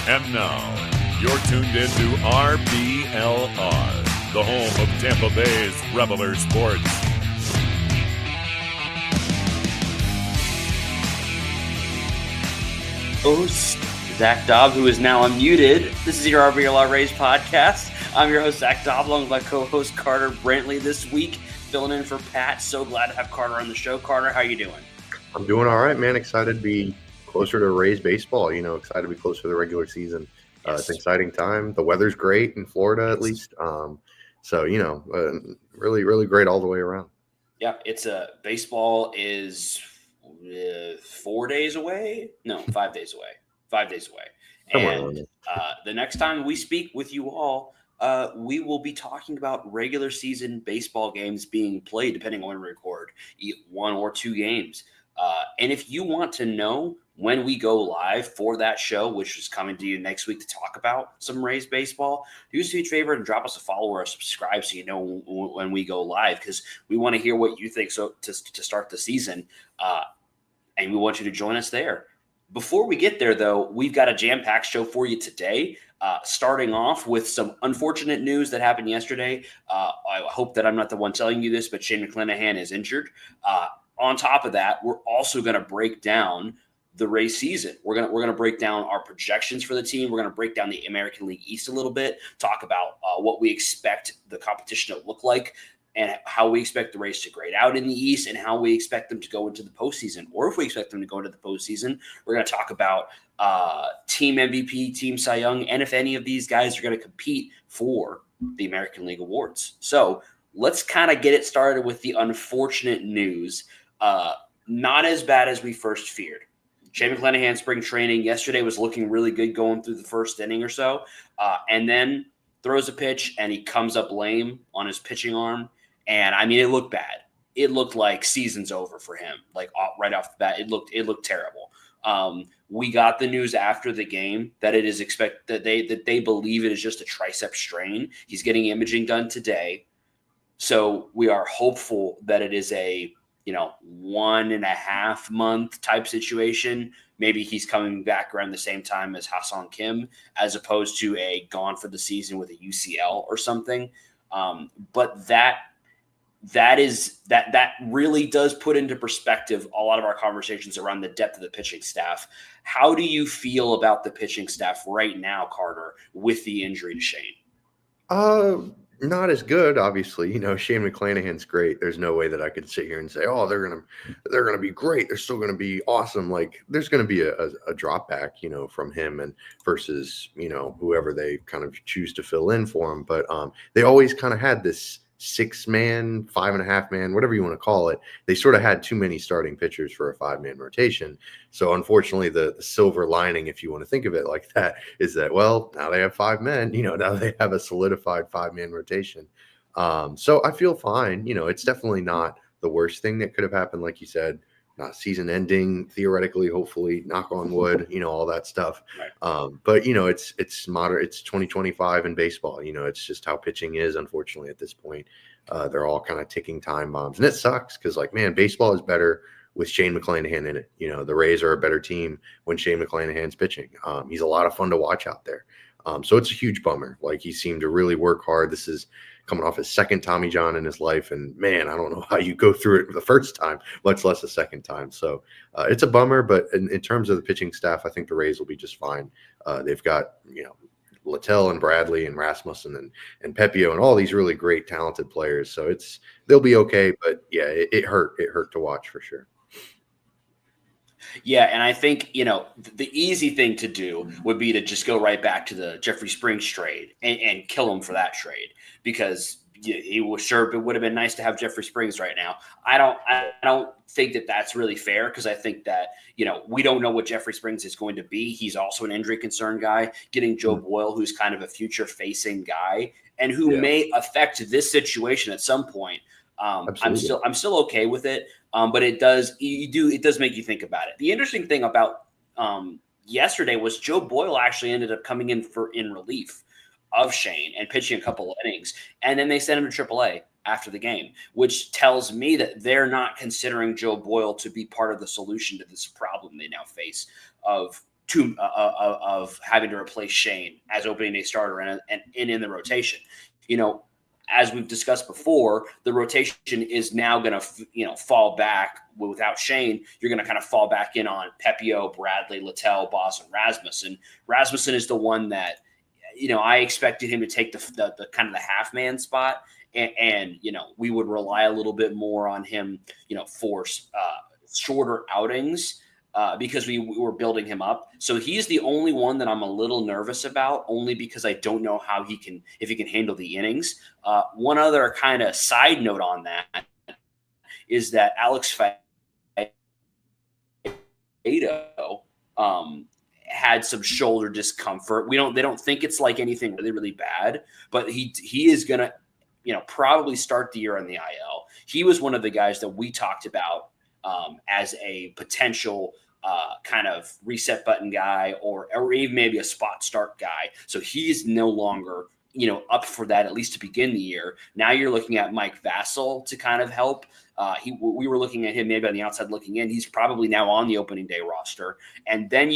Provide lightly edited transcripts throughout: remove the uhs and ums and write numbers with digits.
And now, you're tuned into RBLR, the home of Tampa Bay's Reveler Sports. Host Zach Dobb, who is now unmuted. This is your RBLR Rays podcast. I'm your host, Zach Dobb, along with my co-host Carter Brantley this week, filling in for Pat. So glad to have Carter on the show. Carter, how you doing? I'm doing all right, man. Excited to be closer to Rays baseball, excited to be closer to the regular season. Yes. It's an exciting time. The weather's great in Florida, at least. Really, really great all the way around. Yeah, baseball is 4 days away. No, 5 days away. 5 days away. And the next time we speak with you all, we will be talking about regular season baseball games being played, depending on when we record, 1 or 2 games. And if you want to know when we go live for that show, which is coming to you next week to talk about some Rays baseball, do us a huge favor and drop us a follow or a subscribe so you know when we go live, because we want to hear what you think to start the season, and we want you to join us there. Before we get there, though, we've got a jam-packed show for you today, starting off with some unfortunate news that happened yesterday. I hope that I'm not the one telling you this, but Shane McClanahan is injured. On top of that, we're also going to break down the Rays season. We're gonna break down our projections for the team. We're gonna break down the American League East a little bit, talk about what we expect the competition to look like, and how we expect the Rays to grade out in the East, and how we expect them to go into the postseason, or if we expect them to go into the postseason. We're gonna talk about team MVP, team Cy Young, and if any of these guys are gonna compete for the American League awards. So let's kind of get it started with the unfortunate news. Not as bad as we first feared. Shane McClanahan spring training yesterday was looking really good going through the first inning or so, and then throws a pitch and he comes up lame on his pitching arm. And I mean, it looked bad. It looked like season's over for him. Like right off the bat, it looked terrible. We got the news after the game that it is that they believe it is just a tricep strain. He's getting imaging done today, so we are hopeful that it is a 1.5 month type situation. Maybe he's coming back around the same time as Ha-Seong Kim, as opposed to a gone for the season with a UCL or something. But that really does put into perspective a lot of our conversations around the depth of the pitching staff. How do you feel about the pitching staff right now, Carter, with the injury to Shane? Not as good, obviously. Shane McClanahan's great. There's no way that I could sit here and say, "Oh, they're gonna be great. They're still gonna be awesome." Like, there's gonna be a drop back, from him and versus whoever they kind of choose to fill in for him. But they always kind of had this 6-man, 5.5-man, whatever you want to call it. They sort of had too many starting pitchers for a 5-man rotation. So unfortunately, the silver lining, if you want to think of it like that, is that, well, now they have 5 men, now they have a solidified 5-man rotation. So I feel fine. It's definitely not the worst thing that could have happened. Like you said, not season ending, theoretically, hopefully, knock on wood, all that stuff. Right. But it's modern. It's 2025 in baseball. It's just how pitching is, unfortunately, at this point. They're all kind of ticking time bombs, and it sucks because, baseball is better with Shane McClanahan in it. The Rays are a better team when Shane McClanahan's pitching. He's a lot of fun to watch out there. So it's a huge bummer. He seemed to really work hard. This is coming off his second Tommy John in his life. And man, I don't know how you go through it the first time, much less the second time. So it's a bummer, but in terms of the pitching staff, I think the Rays will be just fine. They've got, Littell and Bradley and Rasmussen and Pepio and all these really great, talented players. So they'll be okay. But yeah, it hurt. It hurt to watch for sure. Yeah, and I think, the easy thing to do would be to just go right back to the Jeffrey Springs trade and kill him for that trade, because he was sure it would have been nice to have Jeffrey Springs right now. I don't think that that's really fair, because I think that, we don't know what Jeffrey Springs is going to be. He's also an injury concern guy. Getting Joe Boyle, who's kind of a future-facing guy and who may affect this situation at some point. I'm still okay with it. But it does make you think about it. The interesting thing about yesterday was Joe Boyle actually ended up coming in relief of Shane and pitching a couple of innings, and then they sent him to AAA after the game, which tells me that they're not considering Joe Boyle to be part of the solution to this problem they now face of of having to replace Shane as opening day starter and in the rotation. As we've discussed before, the rotation is now going to, fall back without Shane. You're going to kind of fall back in on Pepio, Bradley, Littell, Boss, and Rasmussen. Rasmussen is the one that, I expected him to take the kind of the half man spot. And we would rely a little bit more on him, for shorter outings. Because we were building him up. So he's the only one that I'm a little nervous about, only because I don't know if he can handle the innings. One other kind of side note on that is that Alex Faedo had some shoulder discomfort. They don't think it's like anything really, really bad, but he is going to, probably start the year on the IL. He was one of the guys that we talked about as a potential kind of reset button guy or even maybe a spot start guy. So he's no longer, up for that, at least to begin the year. Now you're looking at Mike Vassell to kind of help. We were looking at him maybe on the outside looking in. He's probably now on the opening day roster. And then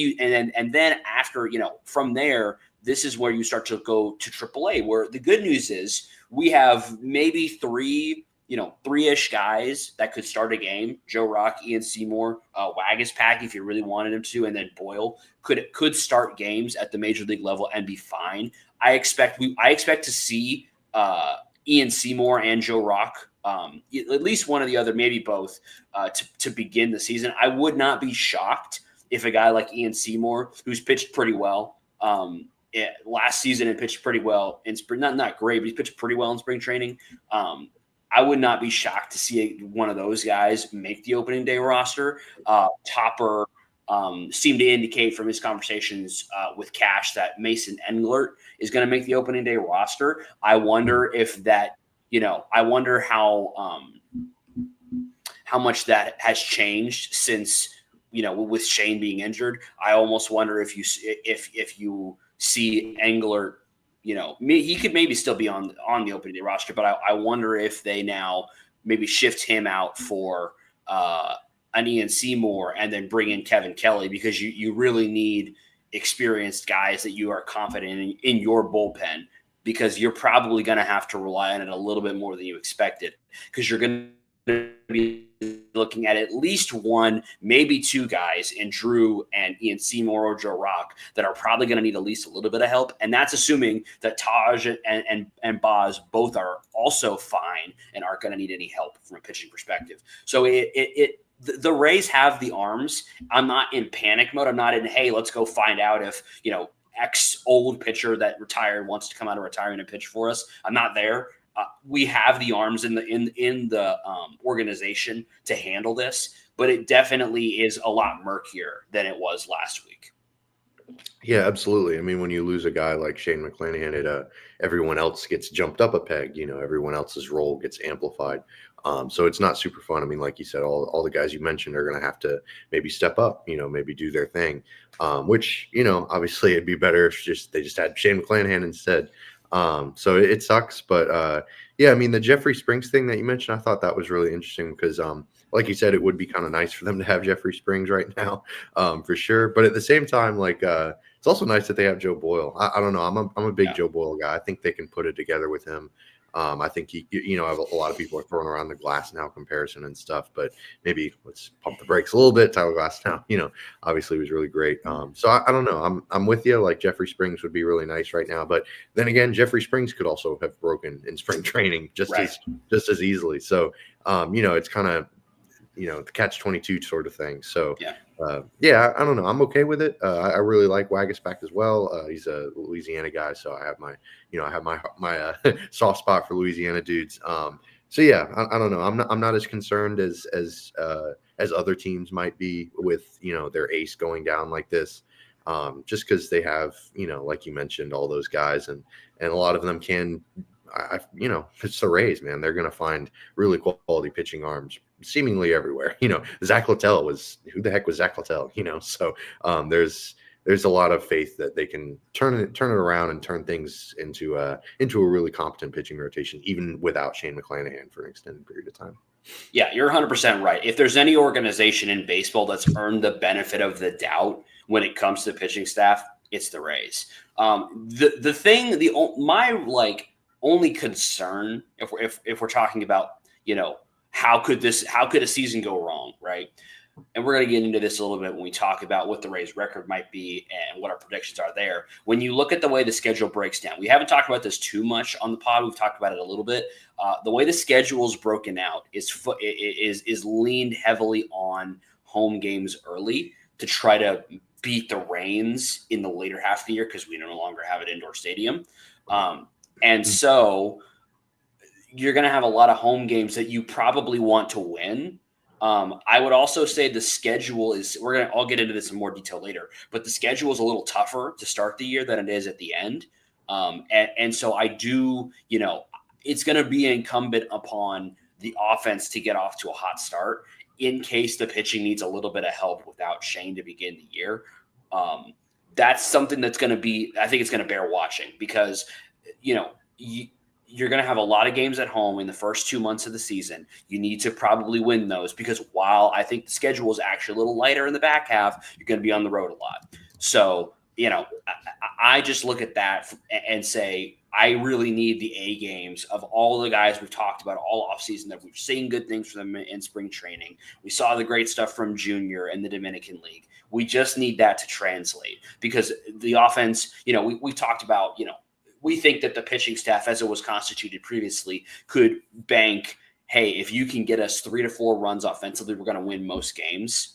after, from there, this is where you start to go to AAA, where the good news is we have maybe three-ish guys that could start a game. Joe Rock, Ian Seymour, Waguespack, if you really wanted him to, and then Boyle could start games at the major league level and be fine. I expect to see Ian Seymour and Joe Rock, at least one or the other, maybe both, to begin the season. I would not be shocked if a guy like Ian Seymour, who's pitched pretty well last season and pitched pretty well in spring, not great, but he's pitched pretty well in spring training. I would not be shocked to see one of those guys make the opening day roster. Topper seemed to indicate from his conversations with Cash that Mason Englert is going to make the opening day roster. I wonder if that, I wonder how much that has changed since, with Shane being injured. I almost wonder if you see Englert, he could maybe still be on the opening day roster, but I wonder if they now maybe shift him out for an Ian Seymour and then bring in Kevin Kelly, because you really need experienced guys that you are confident in your bullpen, because you're probably going to have to rely on it a little bit more than you expected, because you're going to be looking at least one, maybe two guys in Drew and Ian Seymour or Joe Rock that are probably going to need at least a little bit of help. And that's assuming that Taj and Boz both are also fine and aren't going to need any help from a pitching perspective. So the Rays have the arms. I'm not in panic mode. I'm not in, hey, let's go find out if, X old pitcher that retired wants to come out of retirement and pitch for us. I'm not there. We have the arms in the organization to handle this, but it definitely is a lot murkier than it was last week. Yeah, absolutely. I mean, when you lose a guy like Shane McClanahan, everyone else gets jumped up a peg. Everyone else's role gets amplified. So it's not super fun. I mean, like you said, all the guys you mentioned are going to have to maybe step up, maybe do their thing, which, obviously it'd be better if they just had Shane McClanahan instead. So it sucks, but yeah, I mean, the Jeffrey Springs thing that you mentioned, I thought that was really interesting because, like you said, it would be kind of nice for them to have Jeffrey Springs right now, for sure. But at the same time, it's also nice that they have Joe Boyle. I don't know. I'm a big Joe Boyle guy. I think they can put it together with him. I think a lot of people are throwing around the Glasnow comparison and stuff, but maybe let's pump the brakes a little bit. Tyler Glasnow, obviously was really great. So I don't know. I'm with you. Like Jeffrey Springs would be really nice right now, but then again, Jeffrey Springs could also have broken in spring training just as easily. So it's kind of the catch-22 sort of thing. So I don't know. I'm okay with it. I really like Waguespack as well. He's a Louisiana guy, so I have my soft spot for Louisiana dudes. So yeah, I don't know. I'm not as concerned as other teams might be with their ace going down like this. Just because they have like you mentioned, all those guys and a lot of them can. It's the Rays, man. They're going to find really quality pitching arms seemingly everywhere. Zach Littell who the heck was Zach Littell? So there's a lot of faith that they can turn it around and turn things into a really competent pitching rotation, even without Shane McClanahan for an extended period of time. Yeah, you're 100% right. If there's any organization in baseball that's earned the benefit of the doubt when it comes to the pitching staff, it's the Rays. My like only concern, if we're talking about, how could a season go wrong, right? And we're going to get into this a little bit when we talk about what the Rays record might be and what our predictions are there. When you look at the way the schedule breaks down, we haven't talked about this too much on the pod. We've talked about it a little bit. The way the schedule is broken out is leaned heavily on home games early to try to beat the Rains in the later half of the year because we no longer have an indoor stadium. And so you're going to have a lot of home games that you probably want to win. I would also say the schedule is, I'll get into this in more detail later, but the schedule is a little tougher to start the year than it is at the end. And so I do, it's going to be incumbent upon the offense to get off to a hot start in case the pitching needs a little bit of help without Shane to begin the year. That's something that's going to be, I think it's going to bear watching because, you're going to have a lot of games at home in the first 2 months of the season. You need to probably win those because while I think the schedule is actually a little lighter in the back half, you're going to be on the road a lot. So, I just look at that and say, I really need the A games of all the guys we've talked about all offseason that we've seen good things from them in spring training. We saw the great stuff from Junior and the Dominican League. We just need that to translate because the offense, we talked about, we think that the pitching staff, as it was constituted previously, could bank, hey, if you can get us 3 to 4 runs offensively, we're going to win most games.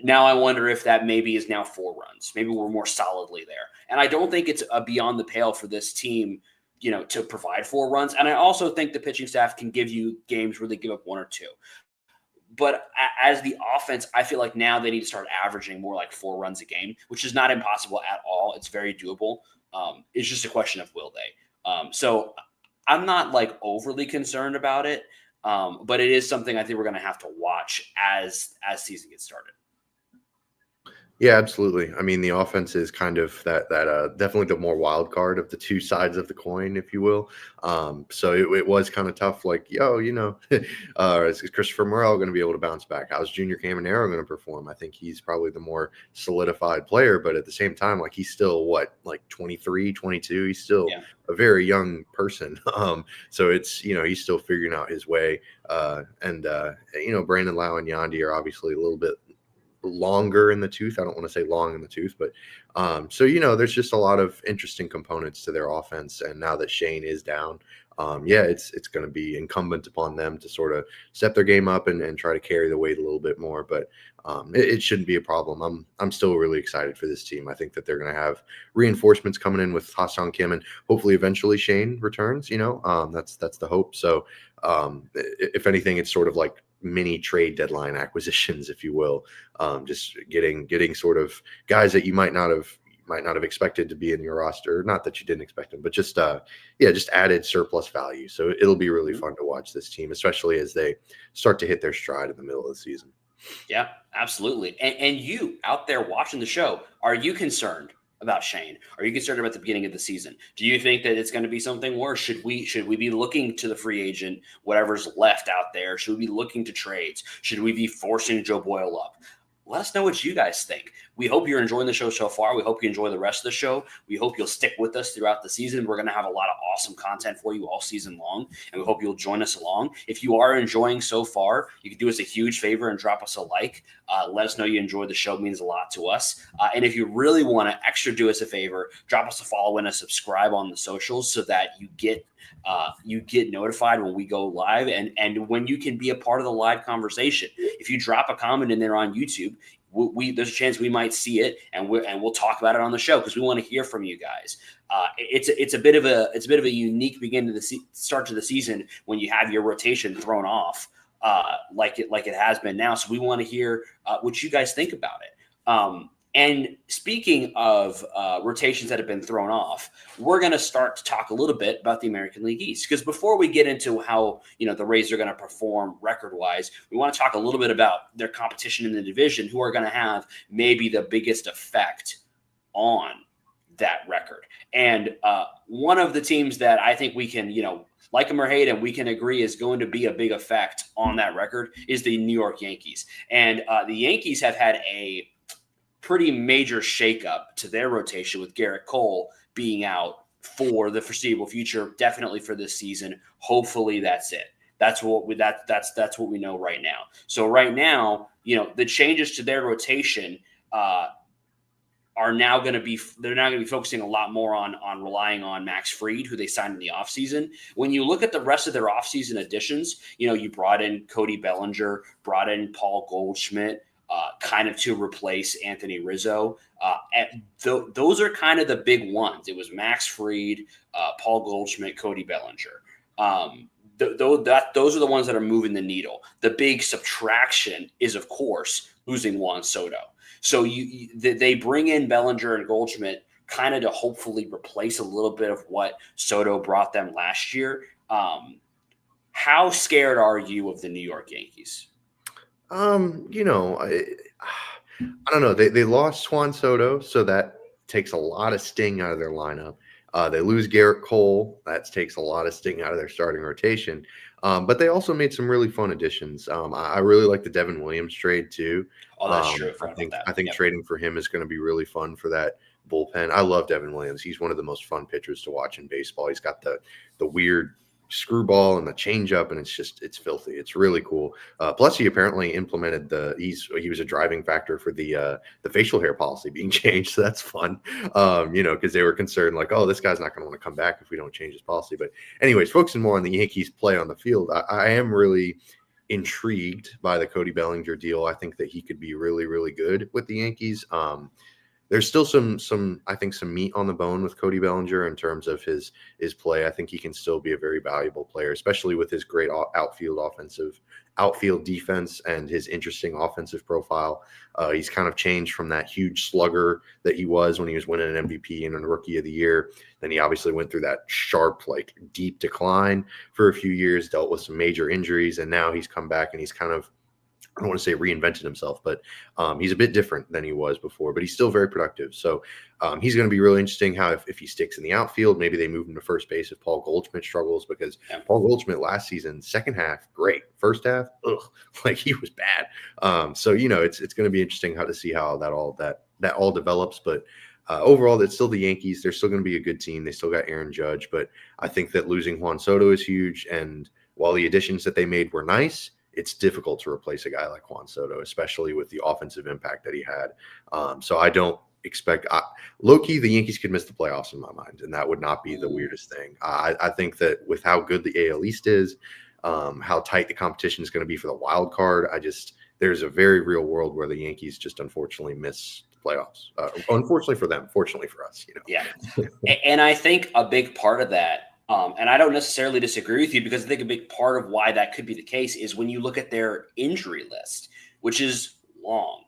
Now I wonder if that maybe is now 4 runs. Maybe we're more solidly there. And I don't think it's beyond the pale for this team, to provide 4 runs. And I also think the pitching staff can give you games where they give up 1 or 2. But as the offense, I feel like now they need to start averaging more like 4 runs a game, which is not impossible at all. It's very doable. It's just a question of will they. So I'm not like overly concerned about it, but it is something I think we're going to have to watch as season gets started. Yeah, absolutely. I mean, the offense is kind of that definitely the more wild card of the two sides of the coin, if you will. So it was kind of tough. Like, is Christopher Morel going to be able to bounce back? How's Junior Caminero going to perform? I think he's probably the more solidified player, but at the same time, like he's still 23, 22. He's still a very young person. So it's, he's still figuring out his way. Brandon Lau and Yandy are obviously a little bit longer in the tooth. I don't want to say long in the tooth, but there's just a lot of interesting components to their offense. And now that Shane is down, it's going to be incumbent upon them to sort of step their game up and try to carry the weight a little bit more. But it shouldn't be a problem. I'm still really excited for this team. I think that they're going to have reinforcements coming in with Ha-Seong Kim and hopefully eventually Shane returns. That's the hope. So if anything, it's sort of like mini trade deadline acquisitions, if you will, just getting sort of guys that you might not have expected to be in your roster. Not that you didn't expect them, but just added surplus value. So it'll be really fun to watch this team, especially as they start to hit their stride in the middle of the season. Yeah, absolutely. And you out there watching the show, are you concerned about Shane? Are you concerned about the beginning of the season? Do you think that it's going to be something worse? Should we be looking to the free agent, whatever's left out there? Should we be looking to trades? Should we be forcing Joe Boyle up? Let us know what you guys think. We hope you're enjoying the show so far. We hope you enjoy the rest of the show. We hope you'll stick with us throughout the season. We're going to have a lot of awesome content for you all season long, and we hope you'll join us along. If you are enjoying so far, you can do us a huge favor and drop us a like. Let us know you enjoyed the show. It means a lot to us. And if you really want to extra do us a favor, drop us a follow and a subscribe on the socials so that you get notified when we go live and when you can be a part of the live conversation. If you drop a comment in there on YouTube, there's a chance we might see it and we'll talk about it on the show because we want to hear from you guys. It's a bit of a unique beginning to the start to the season when you have your rotation thrown off like it has been now. So we want to hear what you guys think about it. And speaking of rotations that have been thrown off, we're going to start to talk a little bit about the American League East. Because before we get into how the Rays are going to perform record-wise, we want to talk a little bit about their competition in the division, who are going to have maybe the biggest effect on that record. And one of the teams that I think we can, like him or hate him, we can agree is going to be a big effect on that record is the New York Yankees. And the Yankees have had a pretty major shakeup to their rotation with Garrett Cole being out for the foreseeable future, definitely for this season. Hopefully that's it. That's what we know right now. So right now, the changes to their rotation are now going to be focusing a lot more on relying on Max Fried, who they signed in the offseason. When you look at the rest of their offseason additions, you brought in Cody Bellinger, brought in Paul Goldschmidt, kind of to replace Anthony Rizzo. Those are kind of the big ones. It was Max Fried, Paul Goldschmidt, Cody Bellinger. Those are the ones that are moving the needle. The big subtraction is, of course, losing Juan Soto. So they bring in Bellinger and Goldschmidt kind of to hopefully replace a little bit of what Soto brought them last year. How scared are you of the New York Yankees? I don't know. They lost Juan Soto, so that takes a lot of sting out of their lineup. They lose Garrett Cole. That takes a lot of sting out of their starting rotation. But they also made some really fun additions. I really like the Devin Williams trade too. Oh, that's true. I think trading for him is going to be really fun for that bullpen. I love Devin Williams. He's one of the most fun pitchers to watch in baseball. He's got the weird screwball and the changeup, and it's filthy. It's really cool. Plus, he apparently implemented he was a driving factor for the facial hair policy being changed. So that's fun. Because they were concerned like, oh, this guy's not going to want to come back if we don't change his policy. But anyways, focusing more on the Yankees play on the field, I am really intrigued by the Cody Bellinger deal. I think that he could be really, really good with the Yankees. There's still some meat on the bone with Cody Bellinger in terms of his play. I think he can still be a very valuable player, especially with his great outfield defense and his interesting offensive profile. He's kind of changed from that huge slugger that he was when he was winning an MVP and a Rookie of the Year. Then he obviously went through that sharp, deep decline for a few years, dealt with some major injuries, and now he's come back and he's kind of, I don't want to say reinvented himself, but he's a bit different than he was before, but he's still very productive. So he's going to be really interesting how if he sticks in the outfield, maybe they move him to first base if Paul Goldschmidt struggles, because Paul Goldschmidt last season, second half, great. First half, he was bad. So it's going to be interesting to see how that all develops. But overall, it's still the Yankees. They're still going to be a good team. They still got Aaron Judge, but I think that losing Juan Soto is huge. And while the additions that they made were nice, it's difficult to replace a guy like Juan Soto, especially with the offensive impact that he had. So I don't expect low-key, the Yankees could miss the playoffs in my mind, and that would not be the weirdest thing. I think that with how good the AL East is, how tight the competition is going to be for the wild card, there's a very real world where the Yankees just unfortunately miss the playoffs. Unfortunately for them, fortunately for us. Yeah, and I think a big part of that, and I don't necessarily disagree with you, because I think a big part of why that could be the case is when you look at their injury list, which is long.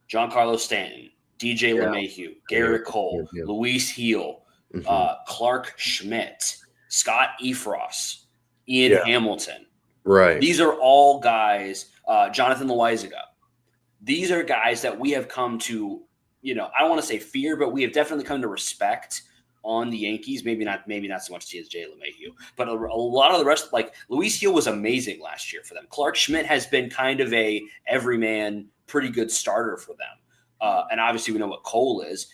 Giancarlo Stanton, DJ LeMahieu, Garrett Cole, Luis Gil, Clark Schmidt, Scott Efros, Ian Hamilton. Right. These are all guys, Jonathan Loaizaga. These are guys that we have come to, I don't want to say fear, but we have definitely come to respect on the Yankees. Maybe not so much as Jay LeMahieu, but a lot of the rest, like Luis Gil was amazing last year for them. Clark Schmidt has been kind of a everyman, pretty good starter for them. And obviously we know what Cole is.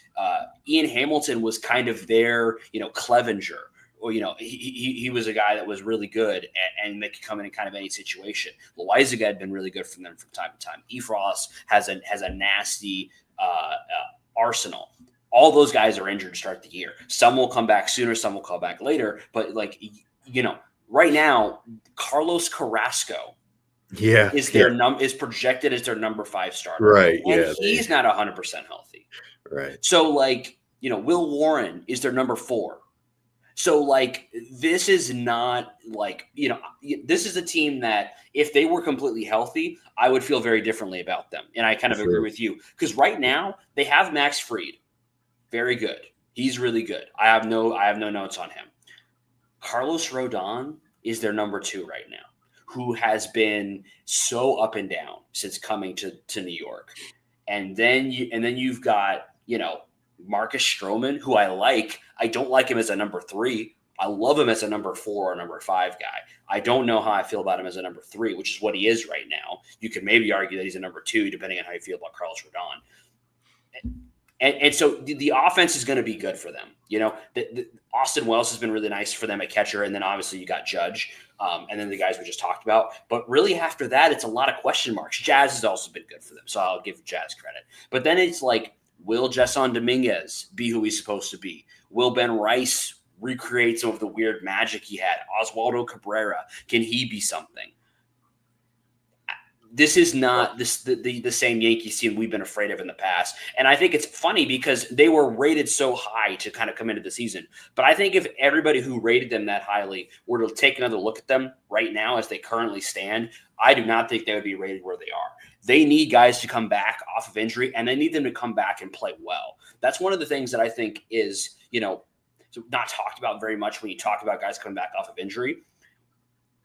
Ian Hamilton was kind of their, Clevenger, or, he was a guy that was really good and they could come in kind of any situation. Loaizaga had been really good for them from time to time. Efros has a nasty arsenal. All those guys are injured to start the year. Some will come back sooner, some will come back later. But right now, Carlos Carrasco is projected as their number 5 starter. Right. And he's not 100% healthy. Right. So Will Warren is their number 4. So this is not this is a team that if they were completely healthy, I would feel very differently about them. And I kind of agree with you, because right now they have Max Fried. Very good. He's really good. I have no notes on him. Carlos Rodon is their number 2 right now, who has been so up and down since coming to New York. And then you've got, Marcus Stroman, who I like. I don't like him as a number 3. I love him as a number 4 or number 5 guy. I don't know how I feel about him as a number 3, which is what he is right now. You could maybe argue that he's a number 2, depending on how you feel about Carlos Rodon. And so the offense is going to be good for them. The Austin Wells has been really nice for them at catcher. And then obviously you got Judge and then the guys we just talked about. But really after that, it's a lot of question marks. Jazz has also been good for them. So I'll give Jazz credit. But then it's like, will Jason Dominguez be who he's supposed to be? Will Ben Rice recreate some of the weird magic he had? Oswaldo Cabrera, can he be something? This is not the same Yankees team we've been afraid of in the past. And I think it's funny because they were rated so high to kind of come into the season. But I think if everybody who rated them that highly were to take another look at them right now as they currently stand, I do not think they would be rated where they are. They need guys to come back off of injury, and they need them to come back and play well. That's one of the things that I think is, not talked about very much when you talk about guys coming back off of injury.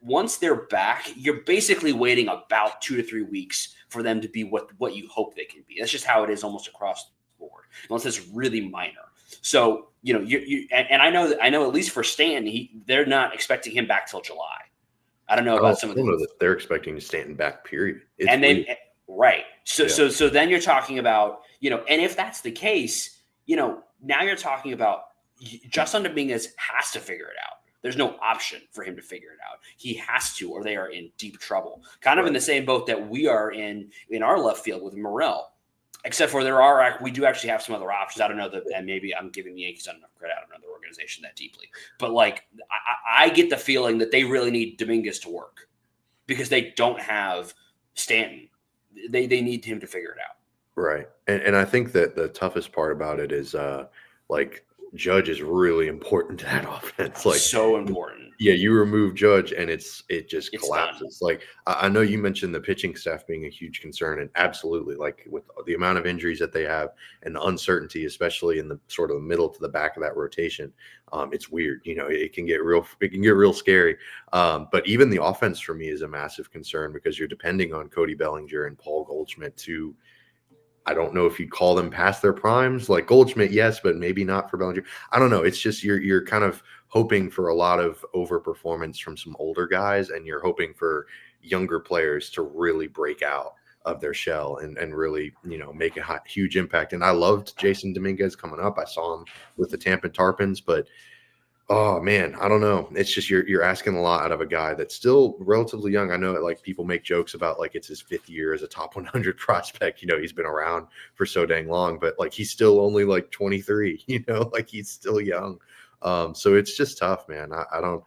Once they're back, you're basically waiting about 2 to 3 weeks for them to be what you hope they can be. That's just how it is almost across the board, unless it's really minor. So, and I know at least for Stanton, they're not expecting him back till July. I don't know about some of them. They're expecting Stanton back, period. Right. So then you're talking about, and if that's the case, now you're talking about Justin Dominguez has to figure it out. There's no option for him to figure it out. He has to, or they are in deep trouble. Kind of in the same boat that we are in our left field with Morel, except for we do actually have some other options. I don't know and maybe I'm giving the Yankees enough credit. I don't know the organization that deeply, but I get the feeling that they really need Dominguez to work because they don't have Stanton. They need him to figure it out. Right. And I think that the toughest part about it is Judge is really important to that offense. So important. Yeah, you remove Judge and it just collapses. Done. I know you mentioned the pitching staff being a huge concern, and absolutely, with the amount of injuries that they have and the uncertainty, especially in the sort of middle to the back of that rotation, it's weird. It can get real scary. But even the offense for me is a massive concern because you're depending on Cody Bellinger and Paul Goldschmidt to. I don't know if you'd call them past their primes. Like Goldschmidt, yes, but maybe not for Bellinger. I don't know. It's just you're kind of hoping for a lot of overperformance from some older guys, and you're hoping for younger players to really break out of their shell and really, make a huge impact. And I loved Jason Dominguez coming up. I saw him with the Tampa Tarpons, but oh man, I don't know. It's just you're asking a lot out of a guy that's still relatively young. I know that people make jokes about it's his 5th year as a top 100 prospect. He's been around for so dang long, but he's still only 23. He's still young. So it's just tough, man. I don't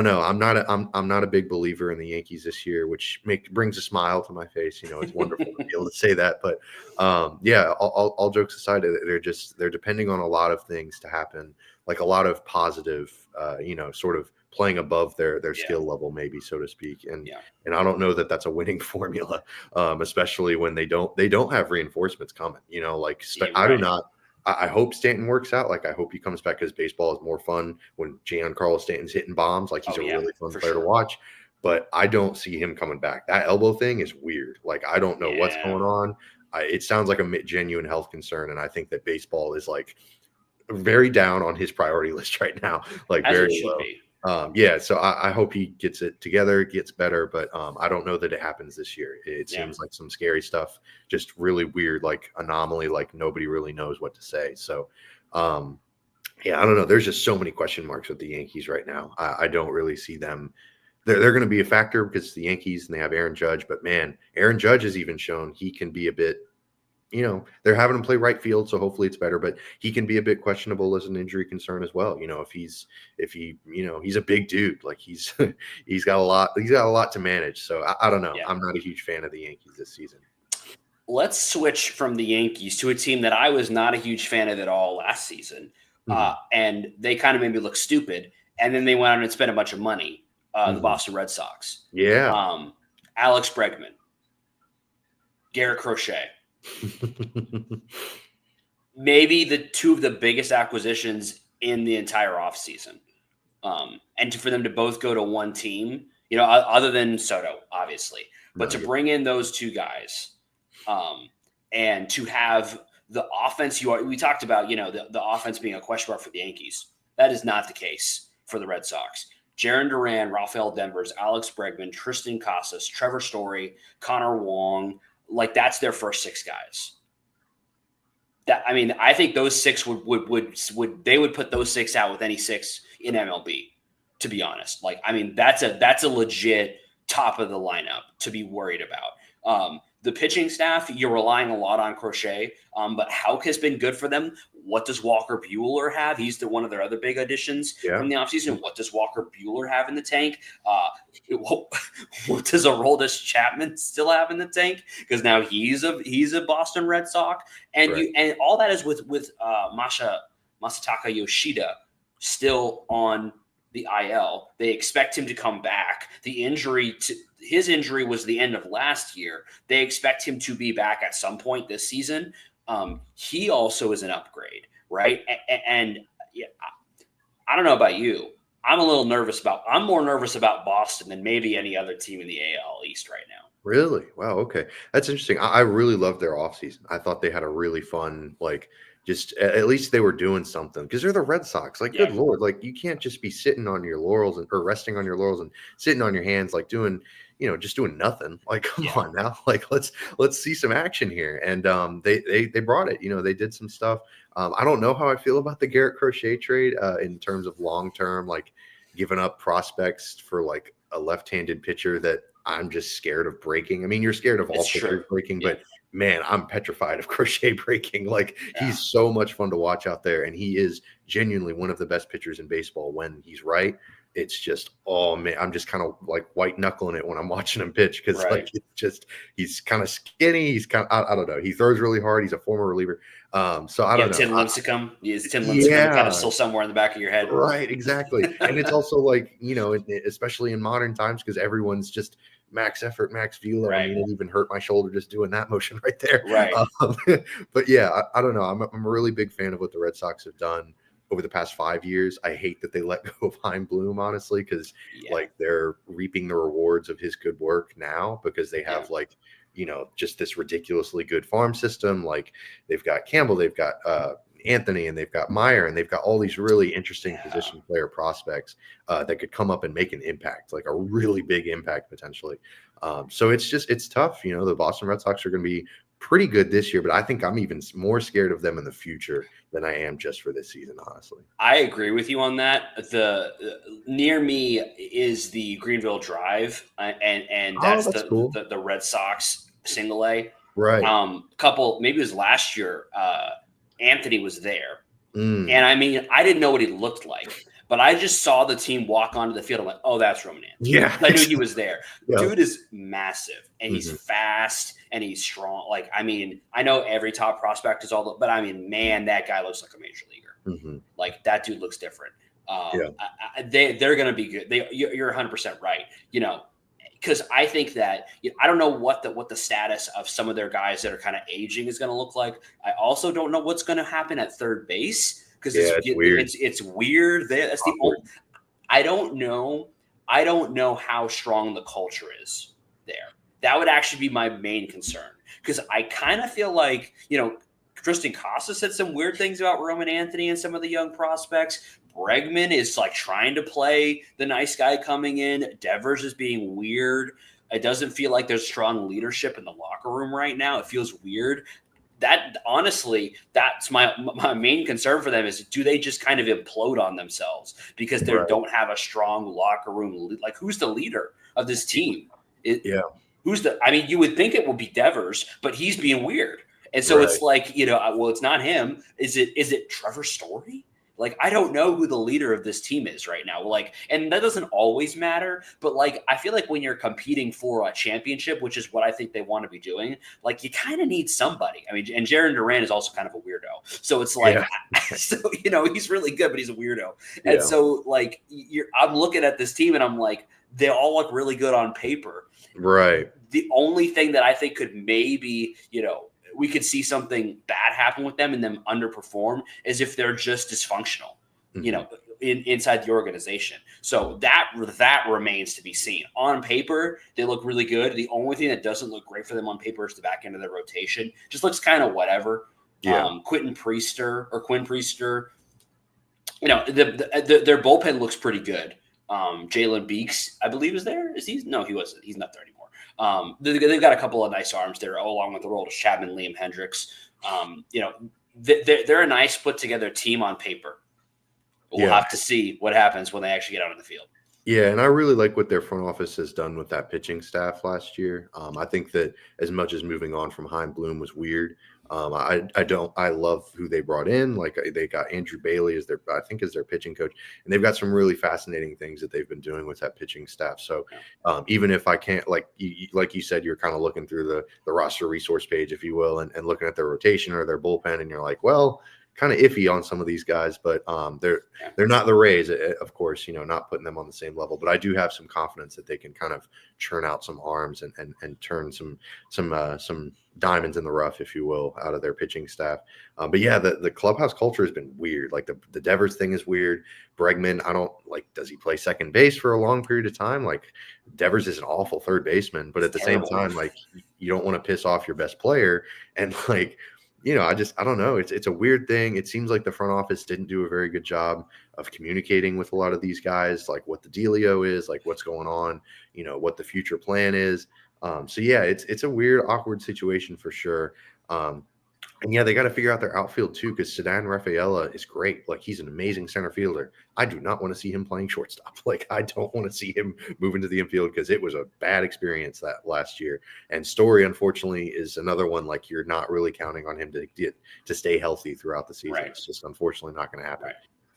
know. I'm not a big believer in the Yankees this year, which brings a smile to my face. It's wonderful to be able to say that. But yeah, all jokes aside, they're depending on a lot of things to happen. A lot of positive, sort of playing above their skill level, maybe, so to speak. And I don't know that that's a winning formula, especially when they don't have reinforcements coming. I hope Stanton works out. I hope he comes back because baseball is more fun when Giancarlo Stanton's hitting bombs. He's a really fun player to watch. But I don't see him coming back. That elbow thing is weird. I don't know what's going on. It sounds like a genuine health concern, and I think that baseball is very down on his priority list right now, very low. So I hope he gets it together, gets better, but I don't know that it happens this year. It seems like some scary stuff, just really weird, anomaly, nobody really knows what to say. So, I don't know. There's just so many question marks with the Yankees right now. I don't really see them. They're going to be a factor because it's the Yankees and they have Aaron Judge, but man, Aaron Judge has even shown he can be a bit. They're having him play right field, so hopefully it's better, but he can be a bit questionable as an injury concern as well. He's a big dude, he's got a lot to manage. So I don't know. Yeah. I'm not a huge fan of the Yankees this season. Let's switch from the Yankees to a team that I was not a huge fan of at all last season. And they kind of made me look stupid. And then they went out and spent a bunch of money, the Boston Red Sox. Yeah. Alex Bregman, Garrett Crochet. Maybe the two of the biggest acquisitions in the entire offseason. And for them to both go to one team, other than Soto, obviously. But to bring in those two guys and to have the offense we talked about, the offense being a question mark for the Yankees. That is not the case for the Red Sox. Jarren Duran, Rafael Devers, Alex Bregman, Tristan Casas, Trevor Story, Connor Wong, like that's their first 6 guys. I think those 6 would put those 6 out with any 6 in MLB, to be honest. That's a legit top of the lineup to be worried about. The pitching staff, you're relying a lot on Crochet, but Houck has been good for them. What does Walker Buehler have? He's one of their other big additions from the offseason. What does Walker Buehler have in the tank? What does Aroldis Chapman still have in the tank? Because now he's a Boston Red Sox, and and all that is with Masataka Yoshida still on the IL. They expect him to come back. His injury was the end of last year. They expect him to be back at some point this season. He also is an upgrade, right? And I don't know about you. I'm more nervous about Boston than maybe any other team in the AL East right now. Really? Wow. Okay. That's interesting. I really loved their offseason. I thought they had a really fun, just at least they were doing something because they're the Red Sox. Good Lord. You can't just be sitting on your laurels or resting on your laurels and sitting on your hands, doing, just doing nothing. Come on now. Let's see some action here. And they brought it. They did some stuff. I don't know how I feel about the Garrett Crochet trade in terms of long-term, giving up prospects for a left-handed pitcher that I'm just scared of breaking. I mean, you're scared of all pitchers breaking, but man, I'm petrified of Crochet breaking. He's so much fun to watch out there, and he is genuinely one of the best pitchers in baseball when he's right. It's just, oh man, I'm just kind of white knuckling it when I'm watching him pitch because he's kind of skinny. He's kind of, I don't know. He throws really hard. He's a former reliever. So I don't know. Tim Lincecum. Is Tim Lincecum kind of still somewhere in the back of your head? Right, exactly. And it's also especially in modern times because everyone's just max effort, max velo. Right. I mean, it even hurt my shoulder just doing that motion right there. Right. But yeah, I don't know. I'm a really big fan of what the Red Sox have done over the past 5 years. I hate that they let go of Hein Bloom, honestly, because they're reaping the rewards of his good work now because they have just this ridiculously good farm system. They've got Campbell, they've got Anthony, and they've got Meyer, and they've got all these really interesting position player prospects that could come up and make an impact, a really big impact potentially. So it's tough. The Boston Red Sox are going to be pretty good this year, but I think I'm even more scared of them in the future than I am just for this season, honestly. I agree with you on that. The near me is the Greenville Drive, and that's cool. the Red Sox single A. Right. Maybe it was last year. Anthony was there, and I didn't know what he looked like. But I just saw the team walk onto the field. I'm like, oh, that's Roman Anthony. Yeah. I knew he was there. Yeah. Dude is massive, and he's fast, and he's strong. I know every top prospect is but man, that guy looks like a major leaguer. That dude looks different. They're going to be good. You're 100% right. Because I think that I don't know what the status of some of their guys that are kind of aging is going to look like. I also don't know what's going to happen at third base. Because it's weird. It's weird. That's the only. I don't know how strong the culture is there. That would actually be my main concern because I kind of feel like Tristan Casas said some weird things about Roman Anthony and some of the young prospects. Bregman is trying to play the nice guy coming in. Devers is being weird. It doesn't feel like there's strong leadership in the locker room right now. It feels weird. That honestly, that's my main concern for them is do they just kind of implode on themselves because they don't have a strong locker room? Who's the leader of this team? You would think it would be Devers, but he's being weird. And so it's it's not him. Is it Trevor Story? I don't know who the leader of this team is right now. And that doesn't always matter, but I feel like when you're competing for a championship, which is what I think they want to be doing, you kind of need somebody. And Jarren Duran is also kind of a weirdo. So it's he's really good, but he's a weirdo. And so I'm looking at this team and I'm like, they all look really good on paper. Right. The only thing that I think could maybe, we could see something bad happen with them and them underperform is if they're just dysfunctional, inside the organization. So that remains to be seen. On paper, they look really good. The only thing that doesn't look great for them on paper is the back end of their rotation. Just looks kind of whatever. Yeah. Quinn Priester. You know, their bullpen looks pretty good. Jalen Beeks, I believe, is there. Is he? No, he wasn't. He's not there anymore. They've got a couple of nice arms there, along with the Aroldis Chapman, Liam Hendricks. You know, they're a nice put together team on paper. We'll have to see what happens when they actually get out on the field. Yeah, and I really like what their front office has done with that pitching staff last year. I think that as much as moving on from Chaim Bloom was weird, I love who they brought in. Like they got Andrew Bailey as their pitching coach, and they've got some really fascinating things that they've been doing with that pitching staff. So even if I can't, like you said, you're kind of looking through the roster resource page, if you will, and looking at their rotation or their bullpen, and you're like, well, kind of iffy on some of these guys, but they're not the Rays, of course, you know, not putting them on the same level, but I do have some confidence that they can kind of churn out some arms and turn some diamonds in the rough, if you will, out of their pitching staff. But yeah, the clubhouse culture has been weird. Like the Devers thing is weird. Bregman, I don't like, does he play second base for a long period of time? Like Devers is an awful third baseman, but at the same time, like you don't want to piss off your best player. And like, you know, I don't know. It's a weird thing. It seems like the front office didn't do a very good job of communicating with a lot of these guys, like what the dealio is, like what's going on, you know, what the future plan is. So yeah, it's a weird, awkward situation for sure. And yeah, they got to figure out their outfield too, because Ceddanne Rafaela is great. Like he's an amazing center fielder. I do not want to see him playing shortstop. Like I don't want to see him move into the infield because it was a bad experience that last year. And Story, unfortunately, is another one. Like you're not really counting on him to stay healthy throughout the season. Right. It's just unfortunately not going to happen.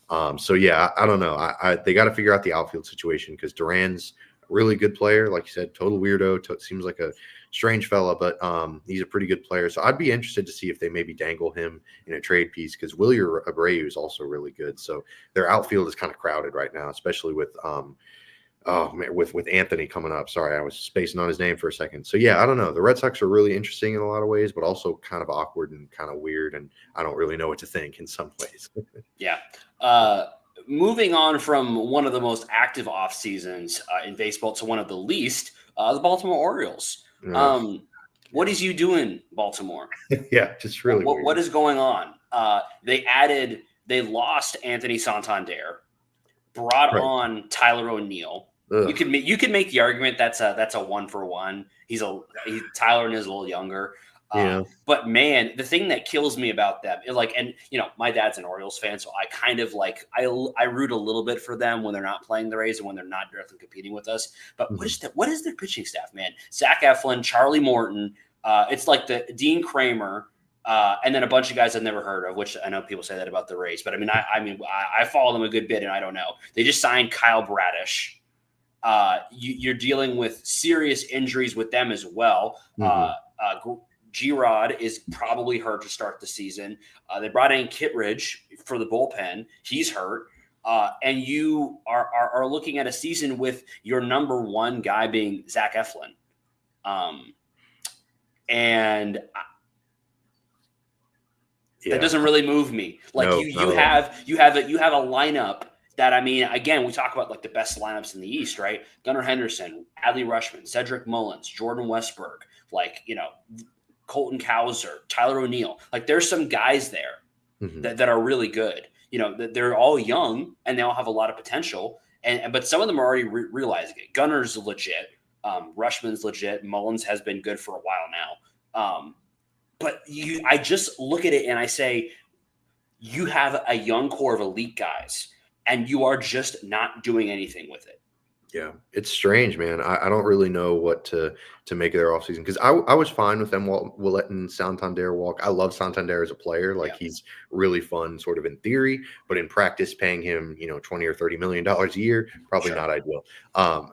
Right. So yeah, I don't know. They got to figure out the outfield situation because Duran's a really good player. Like you said, total weirdo. Seems like a strange fella, but he's a pretty good player. So I'd be interested to see if they maybe dangle him in a trade piece because Willie Abreu is also really good. So their outfield is kind of crowded right now, especially with with Anthony coming up. Sorry, I was spacing on his name for a second. So yeah, I don't know. The Red Sox are really interesting in a lot of ways, but also kind of awkward and kind of weird, and I don't really know what to think in some ways. Yeah. Moving on from one of the most active off seasons in baseball to one of the least, the Baltimore Orioles. What is you doing, Baltimore? Yeah, just really weird. What is going on? They lost Anthony Santander, brought on Tyler O'Neill. You could make the argument that's a 1-for-1. Tyler is a little younger. Yeah. But man, the thing that kills me about them, and you know, my dad's an Orioles fan, so I kind of I root a little bit for them when they're not playing the Rays and when they're not directly competing with us. But what is their pitching staff, man? Zach Eflin, Charlie Morton, it's like the Dean Kramer, and then a bunch of guys I've never heard of, which I know people say that about the Rays, but I follow them a good bit, and I don't know. They just signed Kyle Bradish. You're dealing with serious injuries with them as well. G-Rod is probably hurt to start the season. They brought in Kittredge for the bullpen. He's hurt. And you are looking at a season with your number one guy being Zach Eflin. That doesn't really move me. Like you have a lineup that, I mean, again, we talk about like the best lineups in the East, right? Gunnar Henderson, Adley Rutschman, Cedric Mullins, Jordan Westberg, like, you know, Colton Cowser, Tyler O'Neill. Like there's some guys there that are really good. You know, they're all young and they all have a lot of potential. But some of them are already realizing it. Gunnar's legit. Rutschman's legit. Mullins has been good for a while now. But I just look at it and I say, you have a young core of elite guys and you are just not doing anything with it. Yeah, it's strange, man. I don't really know what to make of their offseason because I was fine with them letting Santander walk. I love Santander as a player. Like he's really fun sort of in theory, but in practice paying him, you know, $20 or $30 million a year, probably not ideal.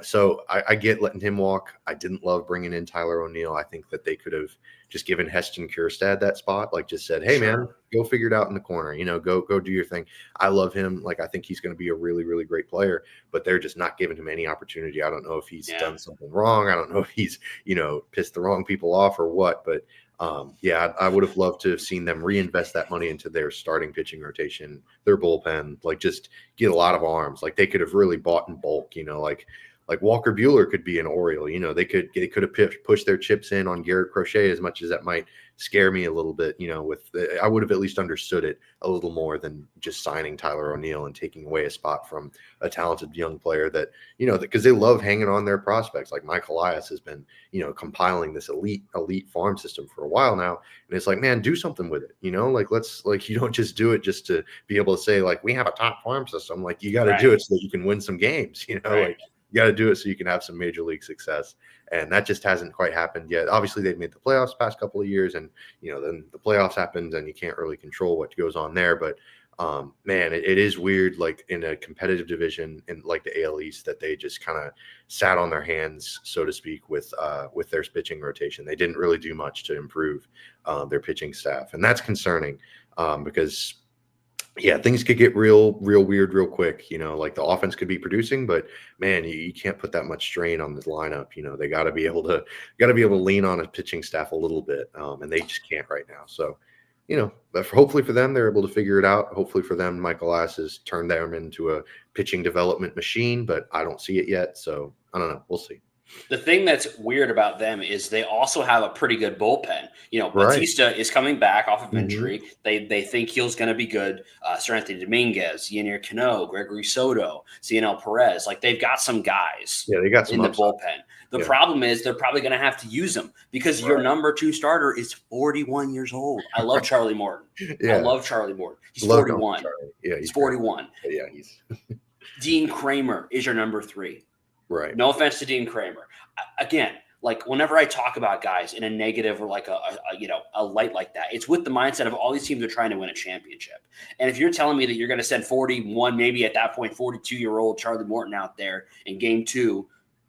So I get letting him walk. I didn't love bringing in Tyler O'Neill. I think that they could have just given Heston Kjerstad that spot, like just said, hey, man, go figure it out in the corner, you know, go do your thing. I love him. Like, I think he's going to be a really, really great player, but they're just not giving him any opportunity. I don't know if he's done something wrong. I don't know if he's, you know, pissed the wrong people off or what, but I would have loved to have seen them reinvest that money into their starting pitching rotation, their bullpen, like just get a lot of arms. Like they could have really bought in bulk, you know, like Like Walker Buehler could be an Oriole. You know, they could have pushed their chips in on Garrett Crochet, as much as that might scare me a little bit. You know, I would have at least understood it a little more than just signing Tyler O'Neill and taking away a spot from a talented young player that, you know, because they love hanging on their prospects. Like Mike Elias has been, you know, compiling this elite farm system for a while now. And it's like, man, do something with it. You know, like you don't just do it just to be able to say, like, we have a top farm system. Like, you got to do it so that you can win some games, you know, like you got to do it so you can have some major league success. And that just hasn't quite happened yet. Obviously, they've made the playoffs past couple of years, and, you know, then the playoffs happened and you can't really control what goes on there. But man, it is weird, like in a competitive division in like the AL East, that they just kind of sat on their hands, so to speak, with their pitching rotation. They didn't really do much to improve their pitching staff. And that's concerning because, yeah, things could get real weird real quick. You know, like the offense could be producing, but man, you can't put that much strain on this lineup. You know, they got to be able to lean on a pitching staff a little bit, and they just can't right now. So, you know, but hopefully for them, they're able to figure it out. Hopefully for them, Michael Elias has turned them into a pitching development machine, but I don't see it yet. So I don't know. We'll see. The thing that's weird about them is they also have a pretty good bullpen. You know, Batista is coming back off of injury. They think he's going to be good. Sir Anthony Dominguez, Yennier Cano, Gregory Soto, Cionel Perez. Like, they've got some guys they got some in the bullpen. The problem is they're probably going to have to use them because your number 2 starter is 41 years old. I love Charlie Morton. I love Charlie Morton. He's 41. Yeah, he's 41. Yeah, he's Dean Kramer is your number 3. Right. No offense to Dean Kramer. Again, like whenever I talk about guys in a negative or like a light like that, it's with the mindset of all these teams are trying to win a championship. And if you're telling me that you're going to send 41, maybe at that point 42-year-old Charlie Morton out there in game 2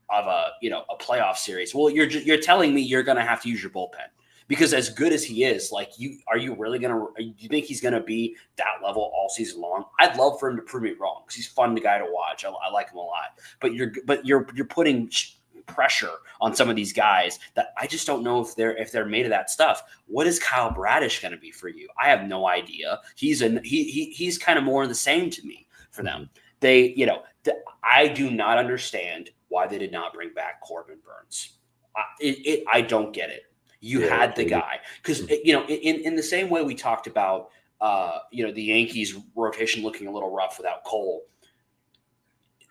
of a playoff series, well, you're telling me you're going to have to use your bullpen. Because as good as he is, like, are you really do you think he's going to be that level all season long? I'd love for him to prove me wrong because he's fun guy to watch. I like him a lot. But you're putting pressure on some of these guys that I just don't know if they're made of that stuff. What is Kyle Bradish going to be for you? I have no idea. He's kind of more of the same to me for them. I do not understand why they did not bring back Corbin Burns. I don't get it. You had the guy because, in the same way we talked about, the Yankees rotation looking a little rough without Cole.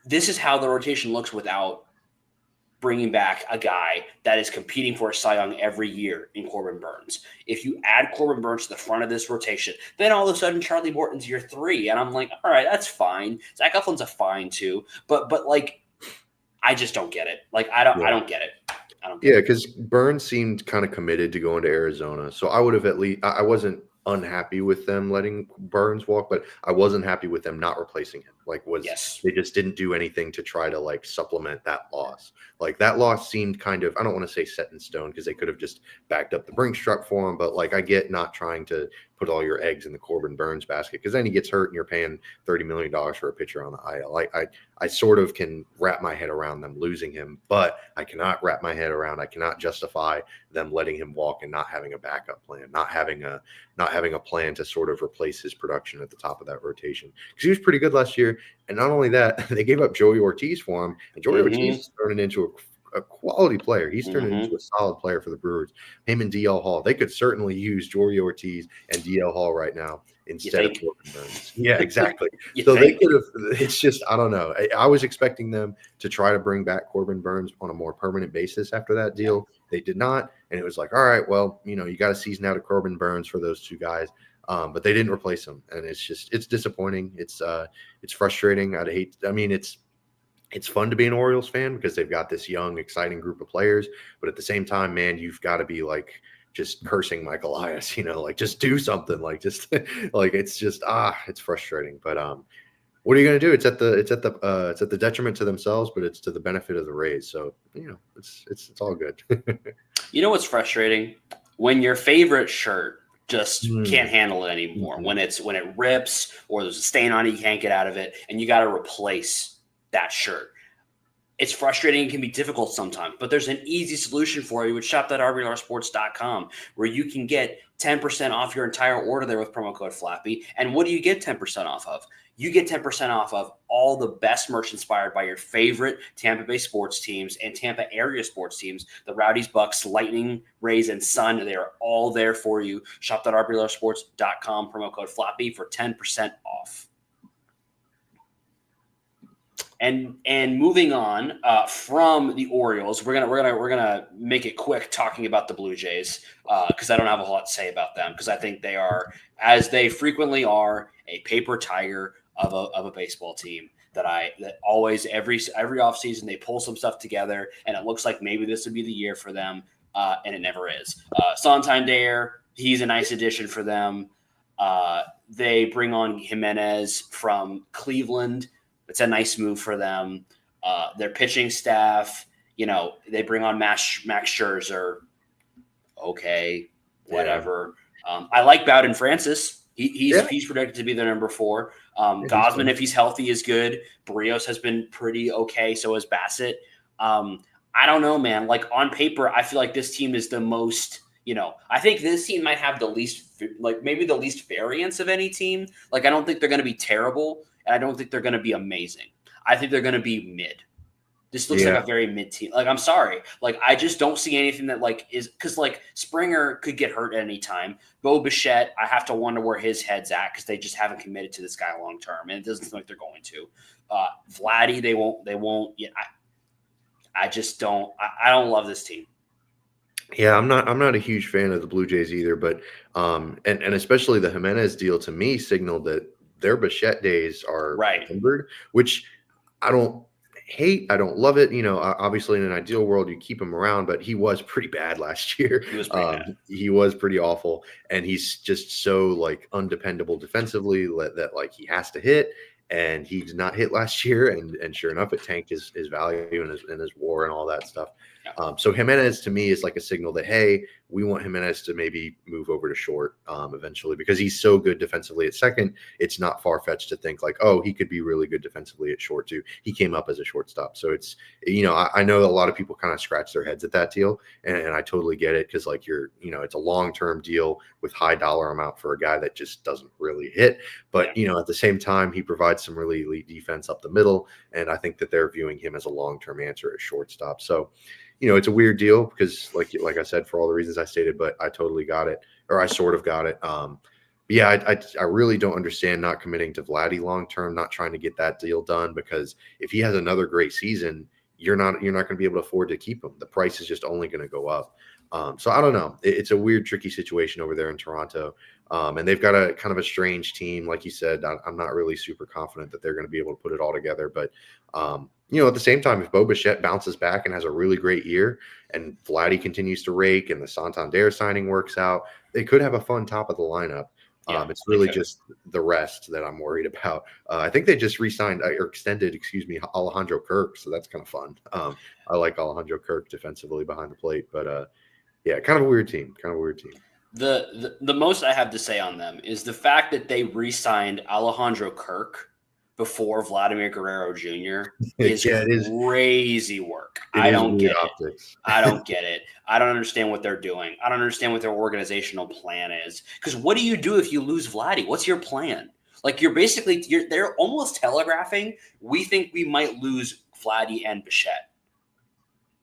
This is how the rotation looks without bringing back a guy that is competing for a Cy Young every year in Corbin Burns. If you add Corbin Burns to the front of this rotation, then all of a sudden Charlie Morton's your 3. And I'm like, all right, that's fine. Zach Eflin's a fine too. But like, I just don't get it. Like, I don't get it. Yeah, because Burns seemed kind of committed to going to Arizona. So I would have I wasn't unhappy with them letting Burns walk, but I wasn't happy with them not replacing him. They just didn't do anything to try to like supplement that loss. Like that loss seemed kind of, I don't want to say set in stone because they could have just backed up the Brinks truck for him, but like I get not trying to put all your eggs in the Corbin Burns basket because then he gets hurt and you're paying $30 million for a pitcher on the IL. I sort of can wrap my head around them losing him, but I cannot justify them letting him walk and not having a backup plan, not having a plan to sort of replace his production at the top of that rotation because he was pretty good last year. And not only that, they gave up Joey Ortiz for him, and Joey Ortiz is turning into a quality player. He's turning into a solid player for the Brewers. Him and DL Hall, they could certainly use Joey Ortiz and DL Hall right now instead of Corbin Burns. Yeah, exactly. They could have. It's just, I don't know. I was expecting them to try to bring back Corbin Burns on a more permanent basis after that deal. They did not, and it was like, all right, well, you got a season out of Corbin Burns for those 2 guys. But they didn't replace him, and it's disappointing. It's frustrating. It's fun to be an Orioles fan because they've got this young, exciting group of players. But at the same time, man, you've got to be like just cursing Mike Elias, like just do something, like just like it's just it's frustrating. But what are you going to do? It's at the detriment to themselves, but it's to the benefit of the Rays. So it's all good. You know what's frustrating? When your favorite shirt just can't handle it anymore. When it rips or there's a stain on it, you can't get out of it, and you got to replace that shirt. It's frustrating and can be difficult sometimes, but there's an easy solution for you with shop.rblarsports.com where you can get 10% off your entire order there with promo code Flappy. And what do you get 10% off of? you get 10% off of all the best merch inspired by your favorite Tampa Bay sports teams and Tampa area sports teams. The Rowdies, Bucks, Lightning, Rays, and Sun, they are all there for you. Shop.rblersports.com, promo code FLAPPY for 10% off. And moving on from the Orioles, we're gonna make it quick talking about the Blue Jays because I don't have a whole lot to say about them because I think they are, as they frequently are, a paper tiger of a baseball team that always every offseason they pull some stuff together and it looks like maybe this would be the year for them, and it never is. Santander, he's a nice addition for them. They bring on Jimenez from Cleveland. It's a nice move for them. Their pitching staff, they bring on Max Scherzer. Okay, whatever. Yeah. I like Bowden Francis. He's predicted to be the number 4. Gausman, if he's healthy, is good. Barrios has been pretty okay. So is Bassett. I don't know, man. Like on paper, I feel like this team is the most. I think this team might have the least, maybe the least variance of any team. Like I don't think they're going to be terrible. And I don't think they're going to be amazing. I think they're going to be mid. This looks like a very mid team. Like, I'm sorry. Like, I just don't see anything that, is – because, Springer could get hurt at any time. Bo Bichette, I have to wonder where his head's at because they just haven't committed to this guy long term, and it doesn't seem like they're going to. Vladdy, they won't. Yeah, I just don't – I don't love this team. Yeah, I'm not a huge fan of the Blue Jays either, but and especially the Jimenez deal to me signaled that their Bichette days are numbered, which I don't hate. I don't love it. Obviously in an ideal world, you keep him around, but he was pretty bad last year. He was pretty bad. He was pretty awful. And he's just so undependable defensively that he has to hit. And he did not hit last year. And sure enough, it tanked his value and his WAR and all that stuff. Yeah. So Jimenez to me is like a signal that, hey, we want Jimenez to maybe move over to short eventually because he's so good defensively at second. It's not far-fetched to think he could be really good defensively at short too. He came up as a shortstop. So it's, I know a lot of people kind of scratch their heads at that deal and I totally get it because it's a long-term deal with high dollar amount for a guy that just doesn't really hit. But, at the same time, he provides some really elite defense up the middle. And I think that they're viewing him as a long-term answer at shortstop. So, it's a weird deal because like I said, for all the reasons I stated, but I totally got it, or I sort of got it. I really don't understand not committing to Vladdy long-term, not trying to get that deal done because if he has another great season, you're not going to be able to afford to keep him. The price is just only going to go up. So I don't know. It's a weird, tricky situation over there in Toronto. And they've got a kind of a strange team. Like you said, I'm not really super confident that they're going to be able to put it all together. But, at the same time, if Bo Bichette bounces back and has a really great year and Vladdy continues to rake and the Santander signing works out, they could have a fun top of the lineup. It's really just the rest that I'm worried about. I think they just re-signed or extended, Alejandro Kirk. So that's kind of fun. I like Alejandro Kirk defensively behind the plate, but kind of a weird team. The most I have to say on them is the fact that they re-signed Alejandro Kirk before Vladimir Guerrero Jr. is crazy work. I don't get it. I don't get it. I don't understand what they're doing. I don't understand what their organizational plan is. Because what do you do if you lose Vladdy? What's your plan? They're almost telegraphing, we think we might lose Vladdy and Bichette.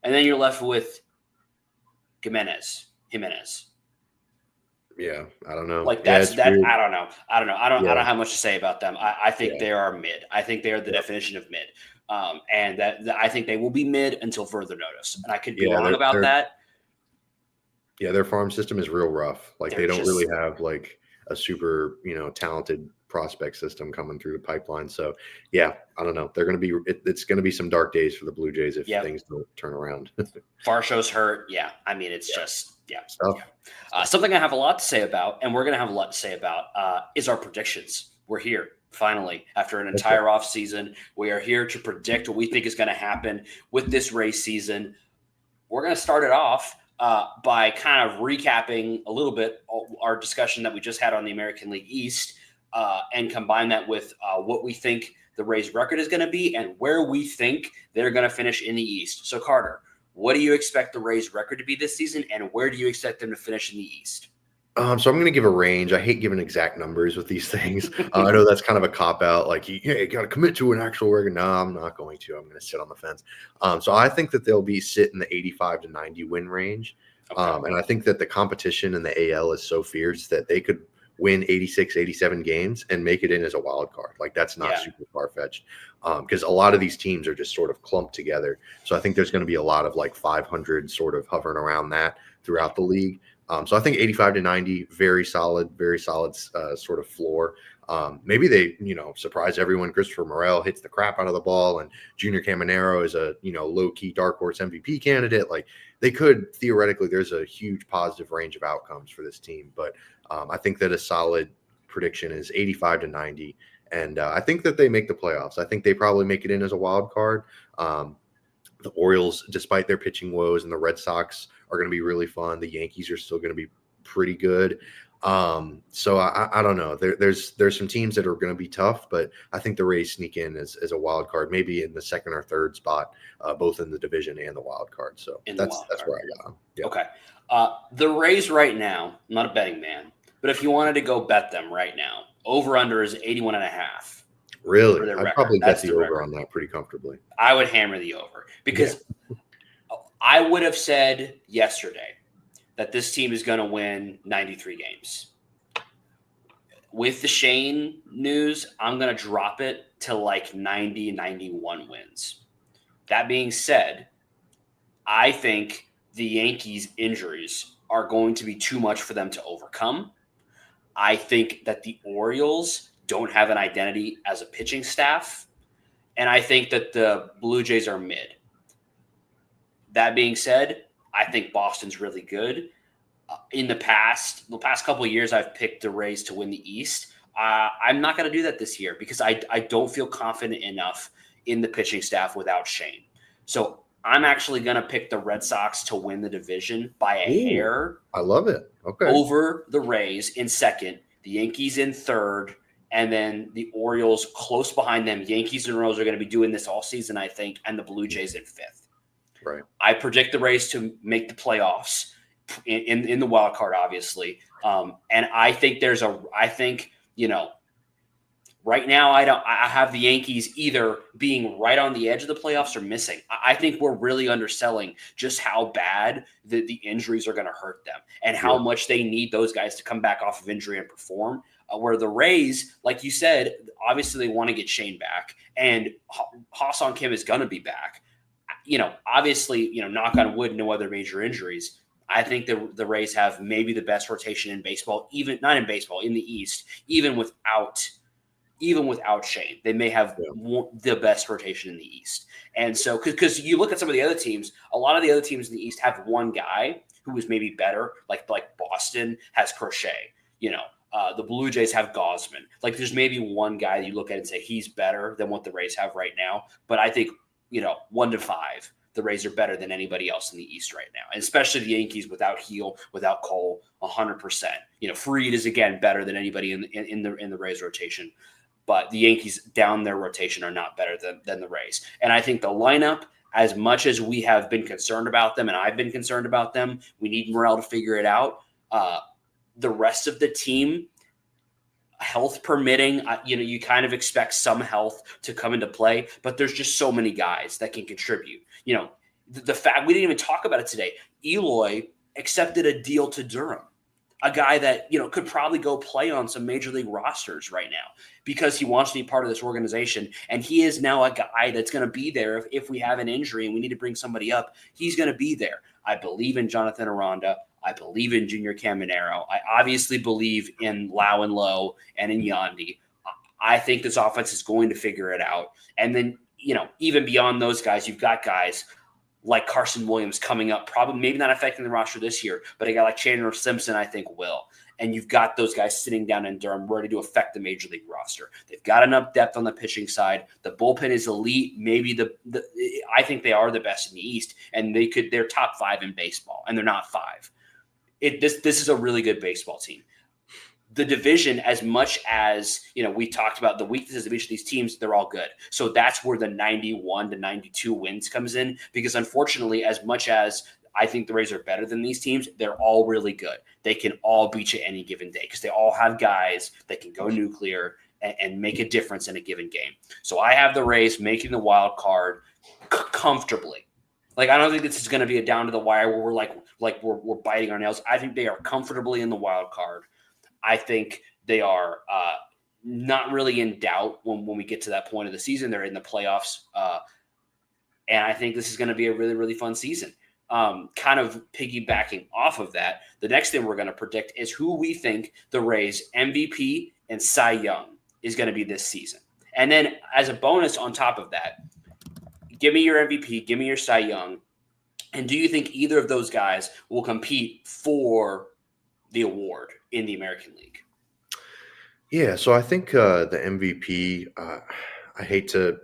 And then you're left with Jimenez. Yeah, I don't know. I don't know. I don't have much to say about them. I think they are mid. I think they are the definition of mid. And that I think they will be mid until further notice. And I could be wrong about that. Yeah, their farm system is real rough. They don't really have a super, talented prospect system coming through the pipeline. So yeah, I don't know. They're going to be, it's going to be some dark days for the Blue Jays if things don't turn around. Varsho's hurt. Yeah. I mean, it's just, something I have a lot to say about, and we're going to have a lot to say about, is our predictions. We're here finally after an entire off season. We are here to predict what we think is going to happen with this race season. We're going to start it off by kind of recapping a little bit our discussion that we just had on the American League East and combine that with what we think the Rays record is going to be and where we think they're going to finish in the East. So Carter, what do you expect the Rays record to be this season and where do you expect them to finish in the East? So I'm going to give a range. I hate giving exact numbers with these things. I know that's kind of a cop out. Like, you got to commit to an actual record. No, I'm not going to. I'm going to sit on the fence. So I think that they'll be sit in the 85 to 90 win range. Okay. And I think that the competition in the AL is so fierce that they could win 86, 87 games and make it in as a wild card. Like, that's not super far-fetched, because a lot of these teams are just sort of clumped together. So I think there's going to be a lot of like 500 sort of hovering around that throughout the league. So I think 85 to 90, very solid sort of floor. Maybe they, surprise everyone. Christopher Morel hits the crap out of the ball, and Junior Caminero is a, low-key dark horse MVP candidate. Like, they could theoretically, there's a huge positive range of outcomes for this team. But I think that a solid prediction is 85 to 90. And I think that they make the playoffs. I think they probably make it in as a wild card. The Orioles, despite their pitching woes, and the Red Sox are going to be really fun. The Yankees are still going to be pretty good. So I don't know. There's some teams that are going to be tough, but I think the Rays sneak in as a wild card, maybe in the second or third spot, both in the division and the wild card. So that's where I got them. Yep. Okay. The Rays right now, I'm not a betting man, but if you wanted to go bet them right now, over under is 81.5. Really? I'd probably bet the over on that pretty comfortably. I would hammer the over because I would have said yesterday that this team is going to win 93 games. With the Shane news, I'm going to drop it to like 90, 91 wins. That being said, I think the Yankees' injuries are going to be too much for them to overcome. I think that the Orioles don't have an identity as a pitching staff. And I think that the Blue Jays are mid. That being said, I think Boston's really good. In the past couple of years, I've picked the Rays to win the East. I'm not going to do that this year because I don't feel confident enough in the pitching staff without Shane. So I'm actually going to pick the Red Sox to win the division by a hair. I love it. Okay. Over the Rays in second, the Yankees in third, and then the Orioles close behind them. Yankees and Orioles are going to be doing this all season, I think, and the Blue Jays in fifth. Right. I predict the Rays to make the playoffs in the wild card, obviously. And I think right now I have the Yankees either being right on the edge of the playoffs or missing. I think we're really underselling just how bad the injuries are going to hurt them and how much they need those guys to come back off of injury and perform. Where the Rays, like you said, obviously they want to get Shane back, and Ha-Seong Kim is going to be back. Obviously, knock on wood, no other major injuries. I think the Rays have maybe the best rotation in baseball, even not in baseball, in the East, even without Shane. They may have the best rotation in the East. And so, because you look at some of the other teams, a lot of the other teams in the East have one guy who is maybe better, like Boston has Crochet, the Blue Jays have Gausman. Like, there's maybe one guy that you look at and say he's better than what the Rays have right now. But I think, 1 to 5, the Rays are better than anybody else in the East right now, and especially the Yankees without Heel, without Cole, 100%. Fried is again better than anybody in the Rays rotation, but the Yankees down their rotation are not better than the Rays. And I think the lineup, as much as we have been concerned about them, and I've been concerned about them, we need Morel to figure it out. The rest of the team, health permitting, you kind of expect some health to come into play, but there's just so many guys that can contribute. The fact we didn't even talk about it today, Eloy accepted a deal to Durham, a guy that, could probably go play on some major league rosters right now because he wants to be part of this organization. And he is now a guy that's going to be there. If we have an injury and we need to bring somebody up, he's going to be there. I believe in Jonathan Aranda. I believe in Junior Caminero. I obviously believe in Lau and Lowe and in Yandy. I think this offense is going to figure it out. And then, even beyond those guys, you've got guys like Carson Williams coming up, probably maybe not affecting the roster this year, but a guy like Chandler Simpson, I think, will. And you've got those guys sitting down in Durham ready to affect the major league roster. They've got enough depth on the pitching side. The bullpen is elite. Maybe I think they are the best in the East, and they're top 5 in baseball, and they're not 5. This is a really good baseball team. The division, as much as we talked about the weaknesses of each of these teams, they're all good. So that's where the 91 to 92 wins comes in, because unfortunately, as much as I think the Rays are better than these teams. They're all really good. They can all beat you any given day because they all have guys that can go nuclear and make a difference in a given game. So I have the Rays making the wild card comfortably. Like, I don't think this is going to be a down to the wire where we're biting our nails. I think they are comfortably in the wild card. I think they are not really in doubt when we get to that point of the season. They're in the playoffs. And I think this is going to be a really, really fun season. Kind of piggybacking off of that, the next thing we're going to predict is who we think the Rays MVP and Cy Young is going to be this season. And then as a bonus on top of that, give me your MVP, give me your Cy Young, and do you think either of those guys will compete for the award in the American League? Yeah, so I think the MVP, I hate to,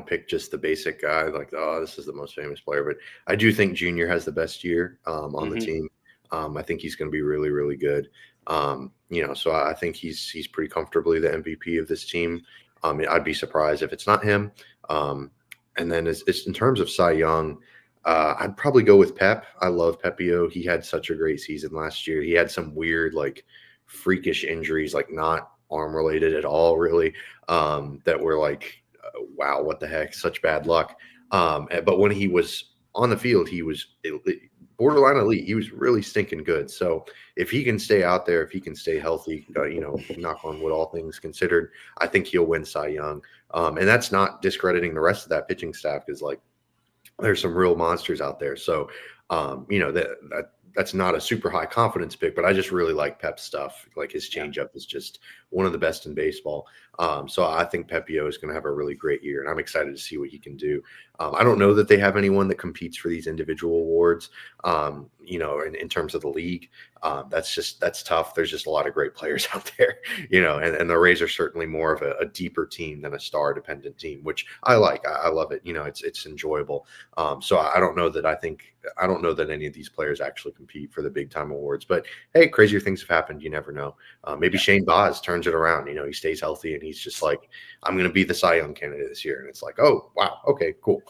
pick just the basic guy, like, oh, this is the most famous player, but I do think Junior has the best year on the team. I think he's going to be really, really good. So I think he's pretty comfortably the MVP of this team. I'd be surprised if it's not him. And then it's in terms of Cy Young, I'd probably go with Pep. I love Pepio. He had such a great season last year. He had some weird, like, freakish injuries, like not arm related at all, really, that were like, wow, what the heck, such bad luck. But when he was on the field, he was borderline elite. He was really stinking good. So if he can stay out there, if he can stay healthy, knock on wood, all things considered, I think he'll win Cy Young. And that's not discrediting the rest of that pitching staff, because like there's some real monsters out there. So, that's not a super high confidence pick, but I just really like Pep's stuff. Like his changeup is just one of the best in baseball. So I think Pepio is going to have a really great year, and I'm excited to see what he can do. I don't know that they have anyone that competes for these individual awards, in terms of the league. That's tough. There's just a lot of great players out there, and the Rays are certainly more of a deeper team than a star dependent team, which I like. I love it. It's enjoyable. So I don't know that any of these players actually compete for the big time awards, but hey, crazier things have happened. You never know. Maybe Shane Baz turns it around. He stays healthy and he's just like, I'm going to be the Cy Young candidate this year. And it's like, oh, wow. Okay, cool.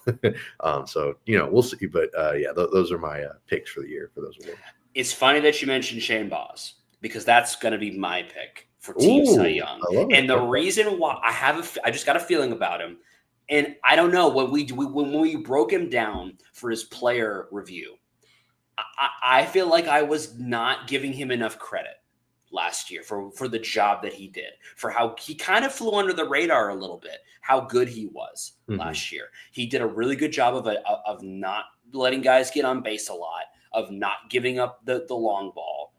So, we'll see. But those are my picks for the year for those awards. It's funny that you mentioned Shane Baz, because that's going to be my pick for Team Cy Young. And the reason why I just got a feeling about him. And I don't know, when we broke him down for his player review, I feel like I was not giving him enough credit last year for the job that he did, for how he kind of flew under the radar a little bit, how good he was last year. He did a really good job of not letting guys get on base a lot, of not giving up the long ball.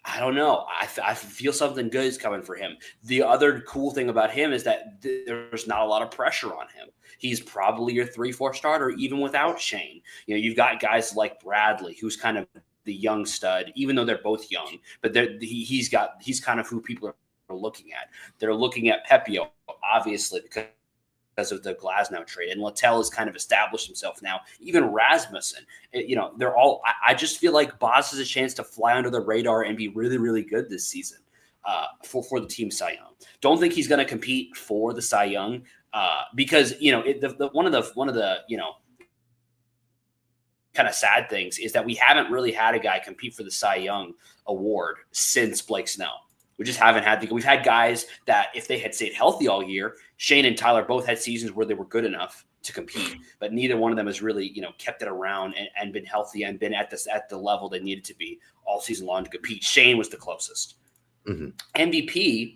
I don't know. I feel something good is coming for him. The other cool thing about him is that there's not a lot of pressure on him. He's probably your 3-4 starter, even without Shane. You've got guys like Bradley, who's kind of the young stud, even though they're both young. But he's kind of who people are looking at. They're looking at Pepio, obviously, because of the Glasnow trade, and Littell has kind of established himself now. Even Rasmussen, they're all. I just feel like Baz has a chance to fly under the radar and be really, really good this season for the Team Cy Young. Don't think he's going to compete for the Cy Young because one of the kind of sad things is that we haven't really had a guy compete for the Cy Young award since Blake Snell. We just haven't had we've had guys that if they had stayed healthy all year, Shane and Tyler both had seasons where they were good enough to compete, but neither one of them has really, kept it around and been healthy and been at the level they needed to be all season long to compete. Shane was the closest. MVP,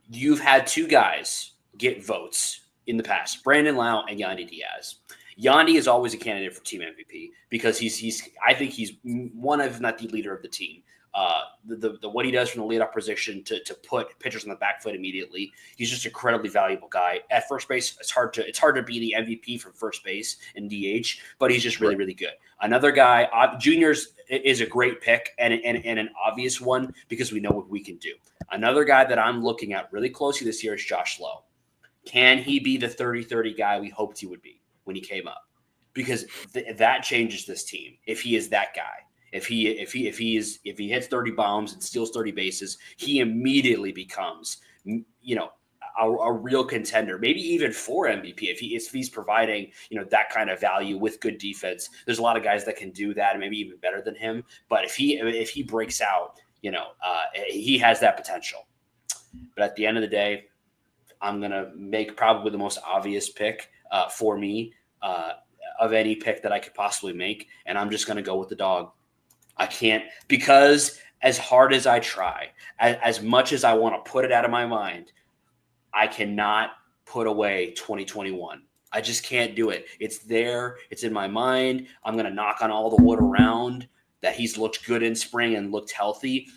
you've had two guys get votes in the past, Brandon Lau and Yandy Diaz. Yandy is always a candidate for team MVP because I think he's one of, if not the leader of the team. The what he does from the leadoff position to put pitchers on the back foot immediately. He's just an incredibly valuable guy. At first base, it's hard to be the MVP from first base and DH, but he's just really, really good. Another guy, Junior's is a great pick and an obvious one because we know what we can do. Another guy that I'm looking at really closely this year is Josh Lowe. Can he be the 30-30 guy we hoped he would be when he came up? Because that changes this team if he is that guy. If he hits 30 bombs and steals 30 bases, he immediately becomes, a real contender, maybe even for MVP if he's providing, that kind of value with good defense. There's a lot of guys that can do that, and maybe even better than him. But if he breaks out, he has that potential. But at the end of the day, I'm gonna make probably the most obvious pick for me of any pick that I could possibly make, and I'm just gonna go with the dog. I can't, because as hard as I try, as much as I want to put it out of my mind, I cannot put away 2021. I just can't do it. It's there. It's in my mind. I'm going to knock on all the wood around that he's looked good in spring and looked healthy.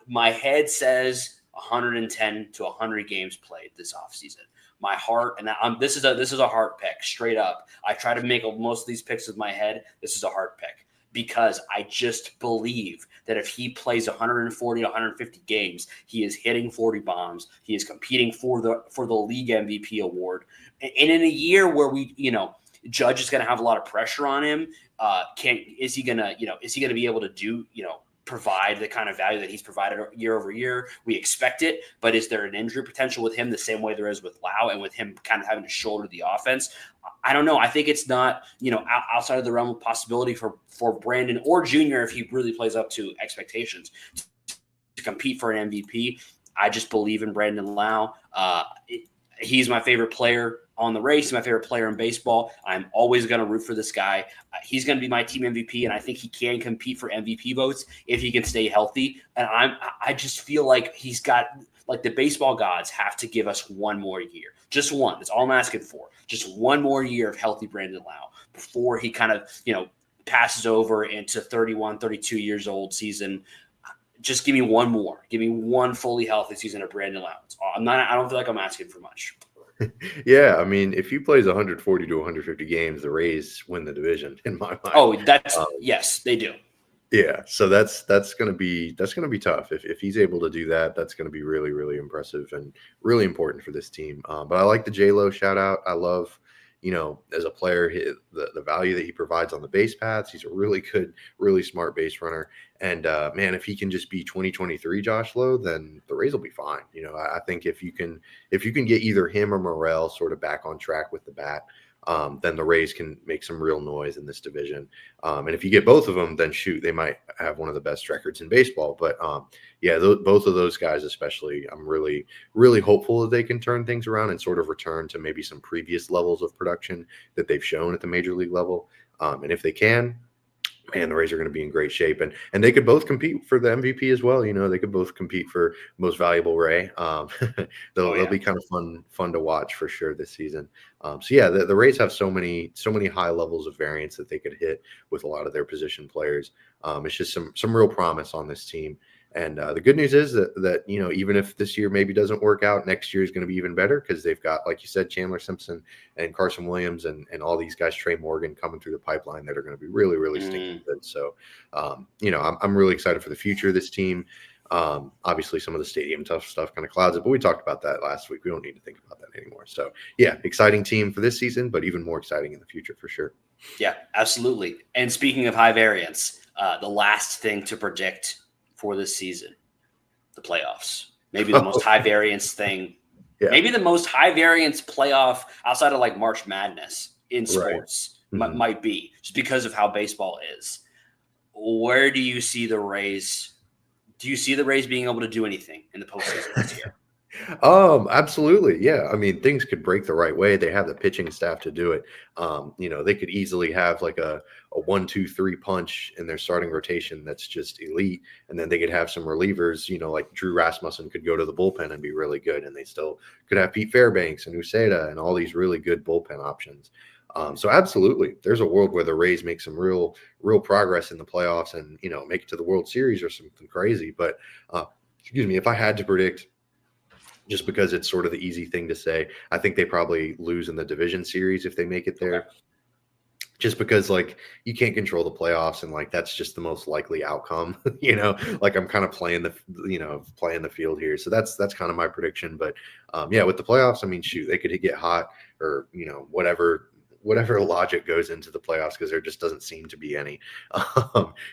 My head says 110 to 100 games played this offseason. My heart, and this is a heart pick, straight up. I try to make most of these picks with my head. This is a heart pick, because I just believe that if he plays 140 to 150 games, he is hitting 40 bombs. He is competing for the league MVP award. And in a year where Judge is going to have a lot of pressure on him, is he going to be able to do, provide the kind of value that he's provided year over year? We expect it, but is there an injury potential with him the same way there is with Lau, and with him kind of having to shoulder the offense? I don't know. I think it's not, outside of the realm of possibility for Brandon or Junior, if he really plays up to expectations, to compete for an MVP. I just believe in Brandon Lau. He's my favorite player on the race, my favorite player in baseball. I'm always going to root for this guy. He's going to be my team MVP, and I think he can compete for MVP votes if he can stay healthy. And I just feel like he's got, like, the baseball gods have to give us one more year. Just one. That's all I'm asking for. Just one more year of healthy Brandon Lau before he kind of, passes over into 31, 32 years old season. Just give me one more. Give me one fully healthy season of Brandon Lau. I don't feel like I'm asking for much. Yeah, I mean, if he plays 140 to 150 games, the Rays win the division, in my mind. Oh, yes, they do. Yeah, so that's gonna be tough. If he's able to do that, that's gonna be really, really impressive and really important for this team. But I like the J-Lo shout out. I love, as a player, the value that he provides on the base paths. He's a really good, really smart base runner. And man, if he can just be 2023 Josh Lowe, then the Rays will be fine. I think if you can get either him or Morel sort of back on track with the bat, then the Rays can make some real noise in this division. And if you get both of them, then shoot, they might have one of the best records in baseball. But yeah, both of those guys especially, I'm really, really hopeful that they can turn things around and sort of return to maybe some previous levels of production that they've shown at the major league level. And if they can, man, the Rays are going to be in great shape, and they could both compete for the MVP as well. They could both compete for most valuable Ray. They'll be kind of fun to watch for sure this season. So yeah, the Rays have so many high levels of variance that they could hit with a lot of their position players. It's just some real promise on this team. And the good news is that even if this year maybe doesn't work out, next year is going to be even better, because they've got, like you said, Chandler Simpson and Carson Williams and all these guys, Trey Morgan, coming through the pipeline that are going to be really, really stinking good. So, I'm really excited for the future of this team. Obviously, some of the stadium tough stuff kind of clouds it, but we talked about that last week. We don't need to think about that anymore. So, yeah, exciting team for this season, but even more exciting in the future for sure. Yeah, absolutely. And speaking of high variance, the last thing to predict for this season, the playoffs. Maybe the most high variance thing. Yeah. Maybe the most high variance playoff outside of like March Madness in sports might be, just because of how baseball is. Where do you see the Rays? Do you see the Rays being able to do anything in the postseason this year? Absolutely. Yeah. I mean, things could break the right way. They have the pitching staff to do it. They could easily have like a 1-2-3 punch in their starting rotation that's just elite. And then they could have some relievers, like Drew Rasmussen could go to the bullpen and be really good. And they still could have Pete Fairbanks and Uceda and all these really good bullpen options. So absolutely, there's a world where the Rays make some real progress in the playoffs and, make it to the World Series or something crazy. But if I had to predict, just because it's sort of the easy thing to say, I think they probably lose in the division series if they make it there. Okay. Just because, like, you can't control the playoffs, and like that's just the most likely outcome. Like I'm kind of playing the field here, so that's kind of my prediction. But yeah, with the playoffs, I mean, shoot, they could get hot, or whatever logic goes into the playoffs, because there just doesn't seem to be any.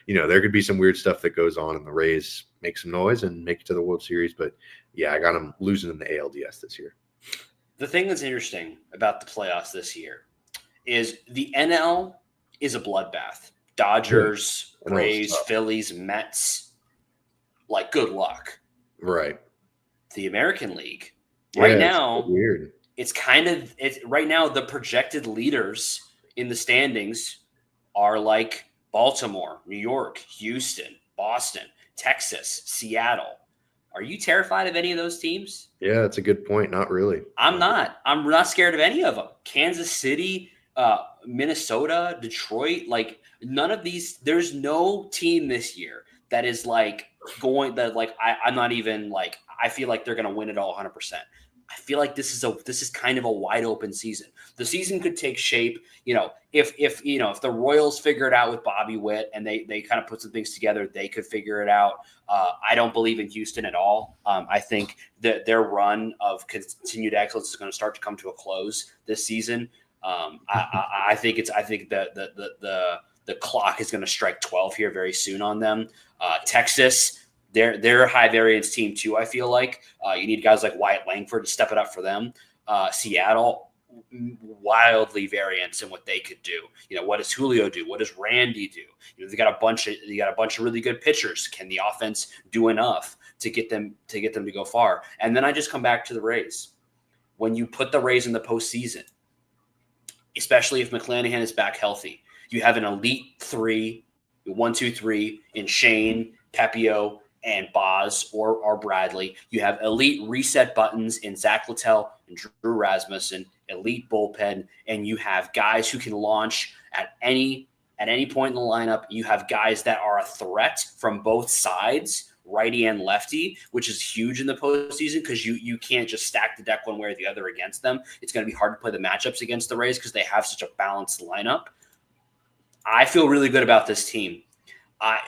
There could be some weird stuff that goes on, and the Rays make some noise and make it to the World Series. But yeah, I got them losing in the ALDS this year. The thing that's interesting about the playoffs this year is the NL is a bloodbath. Dodgers, I know it's Rays, tough. Phillies, Mets, like good luck. Right. The American League, Yeah, right it's now, weird. it's right now the projected leaders in the standings are like Baltimore, New York, Houston, Boston, Texas, Seattle. Are you terrified of any of those teams? Yeah, that's a good point. Not really. I'm not. I'm not scared of any of them. Kansas City, Minnesota, Detroit, like none of these. There's no team this year that is like going that like I'm not even like I feel like they're going to win it all 100%. I feel like this is kind of a wide open season. The season could take shape, if the Royals figure it out with Bobby Witt and they kind of put some things together, they could figure it out. I don't believe in Houston at all. I think that their run of continued excellence is going to start to come to a close this season. I think the clock is going to strike 12 here very soon on them. Texas. They're a high variance team too. I feel like you need guys like Wyatt Langford to step it up for them. Seattle, wildly variance in what they could do. What does Julio do? What does Randy do? They got a bunch of really good pitchers. Can the offense do enough to get them to go far? And then I just come back to the Rays. When you put the Rays in the postseason, especially if McClanahan is back healthy, you have an elite 1, 2, 3 in Shane, Pepio, and Boz or Bradley. You have elite reset buttons in Zach Littell and Drew Rasmussen, elite bullpen, and you have guys who can launch at any point in the lineup. You have guys that are a threat from both sides, righty and lefty, which is huge in the postseason because you can't just stack the deck one way or the other against them. It's going to be hard to play the matchups against the Rays because they have such a balanced lineup. I feel really good about this team. I've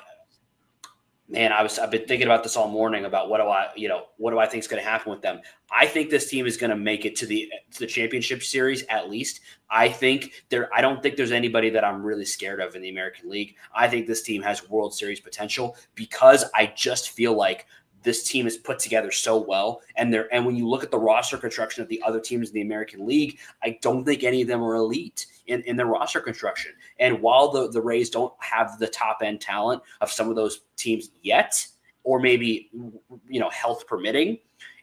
been thinking about this all morning about what do I think is going to happen with them. I think this team is going to make it to the championship series at least. I don't think there's anybody that I'm really scared of in the American League. I think this team has World Series potential because I just feel like this team is put together so well. And when you look at the roster construction of the other teams in the American League, I don't think any of them are elite in their roster construction. And while the Rays don't have the top end talent of some of those teams yet, or maybe, health permitting,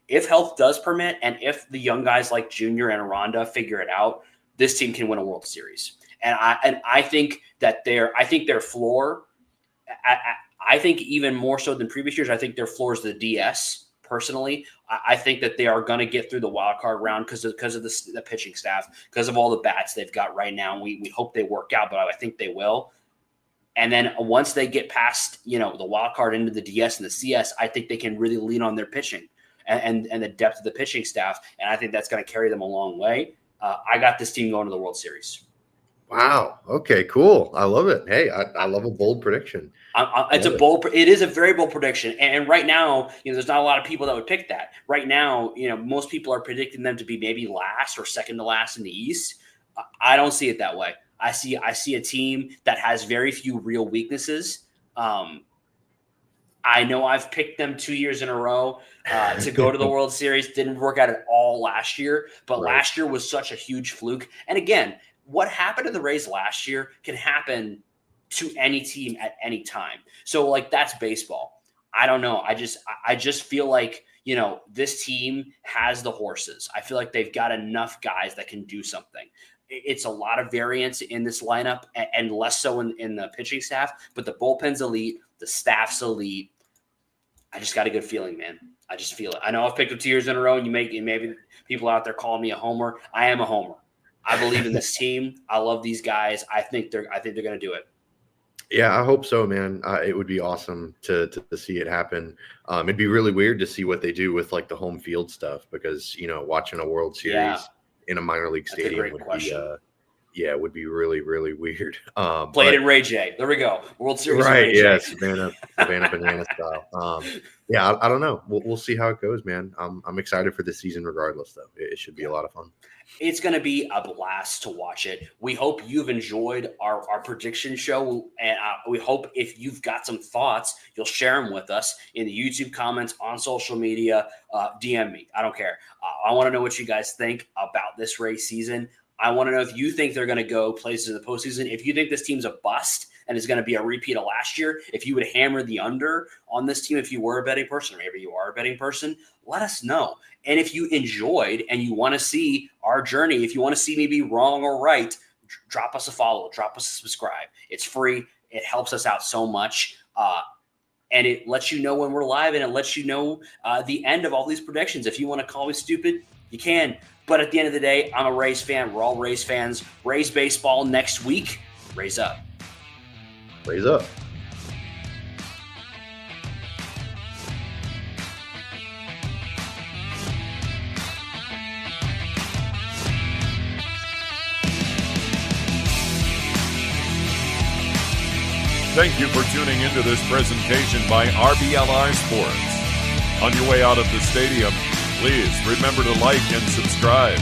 if health does permit, and if the young guys like Junior and Aranda figure it out, this team can win a World Series. And I think that their floor, I think even more so than previous years, I think their floor is the DS. Personally, I think that they are going to get through the wild card round because of the pitching staff, because of all the bats they've got right now. And we hope they work out, but I think they will. And then once they get past, the wild card into the DS and the CS, I think they can really lean on their pitching and the depth of the pitching staff. And I think that's going to carry them a long way. I got this team going to the World Series. Wow. Okay, cool. I love it. Hey, I love a bold prediction. It is a very bold prediction. And right now, there's not a lot of people that would pick that. Right now, most people are predicting them to be maybe last or second to last in the East. I don't see it that way. I see a team that has very few real weaknesses. I know I've picked them 2 years in a row to go to the World Series. Didn't work out at all last year, but Last year was such a huge fluke. And again, what happened to the Rays last year can happen to any team at any time. So that's baseball. I don't know. I just feel like, this team has the horses. I feel like they've got enough guys that can do something. It's a lot of variance in this lineup and less so in the pitching staff, but the bullpen's elite. The staff's elite. I just got a good feeling, man. I just feel it. I know I've picked up 2 years in a row, and maybe people out there calling me a homer. I am a homer. I believe in this team. I love these guys. I think they're going to do it. Yeah, I hope so, man. It would be awesome to see it happen. It'd be really weird to see what they do with the home field stuff because watching a World Series in a minor league stadium yeah, would be really, really weird. Play it in Ray J. There we go. World Series. Right. Yeah. Savannah Banana style. Yeah, I don't know. We'll see how it goes, man. I'm excited for the season regardless, though. It should be a lot of fun. It's going to be a blast to watch it. We hope you've enjoyed our prediction show, and we hope if you've got some thoughts, you'll share them with us in the YouTube comments, on social media, DM me. I don't care. I want to know what you guys think about this Rays season. I want to know if you think they're going to go places in the postseason. If you think this team's a bust and is going to be a repeat of last year, if you would hammer the under on this team, if you were a betting person, or maybe you are a betting person, let us know. And if you enjoyed and you want to see our journey, if you want to see me be wrong or right, drop us a follow, drop us a subscribe. It's free. It helps us out so much. And it lets you know when we're live, and it lets you know the end of all these predictions. If you want to call me stupid, you can. But at the end of the day, I'm a Rays fan. We're all Rays fans. Rays baseball next week. Rays up. Rays up. Thank you for tuning into this presentation by RBLR Sports. On your way out of the stadium, please remember to like and subscribe.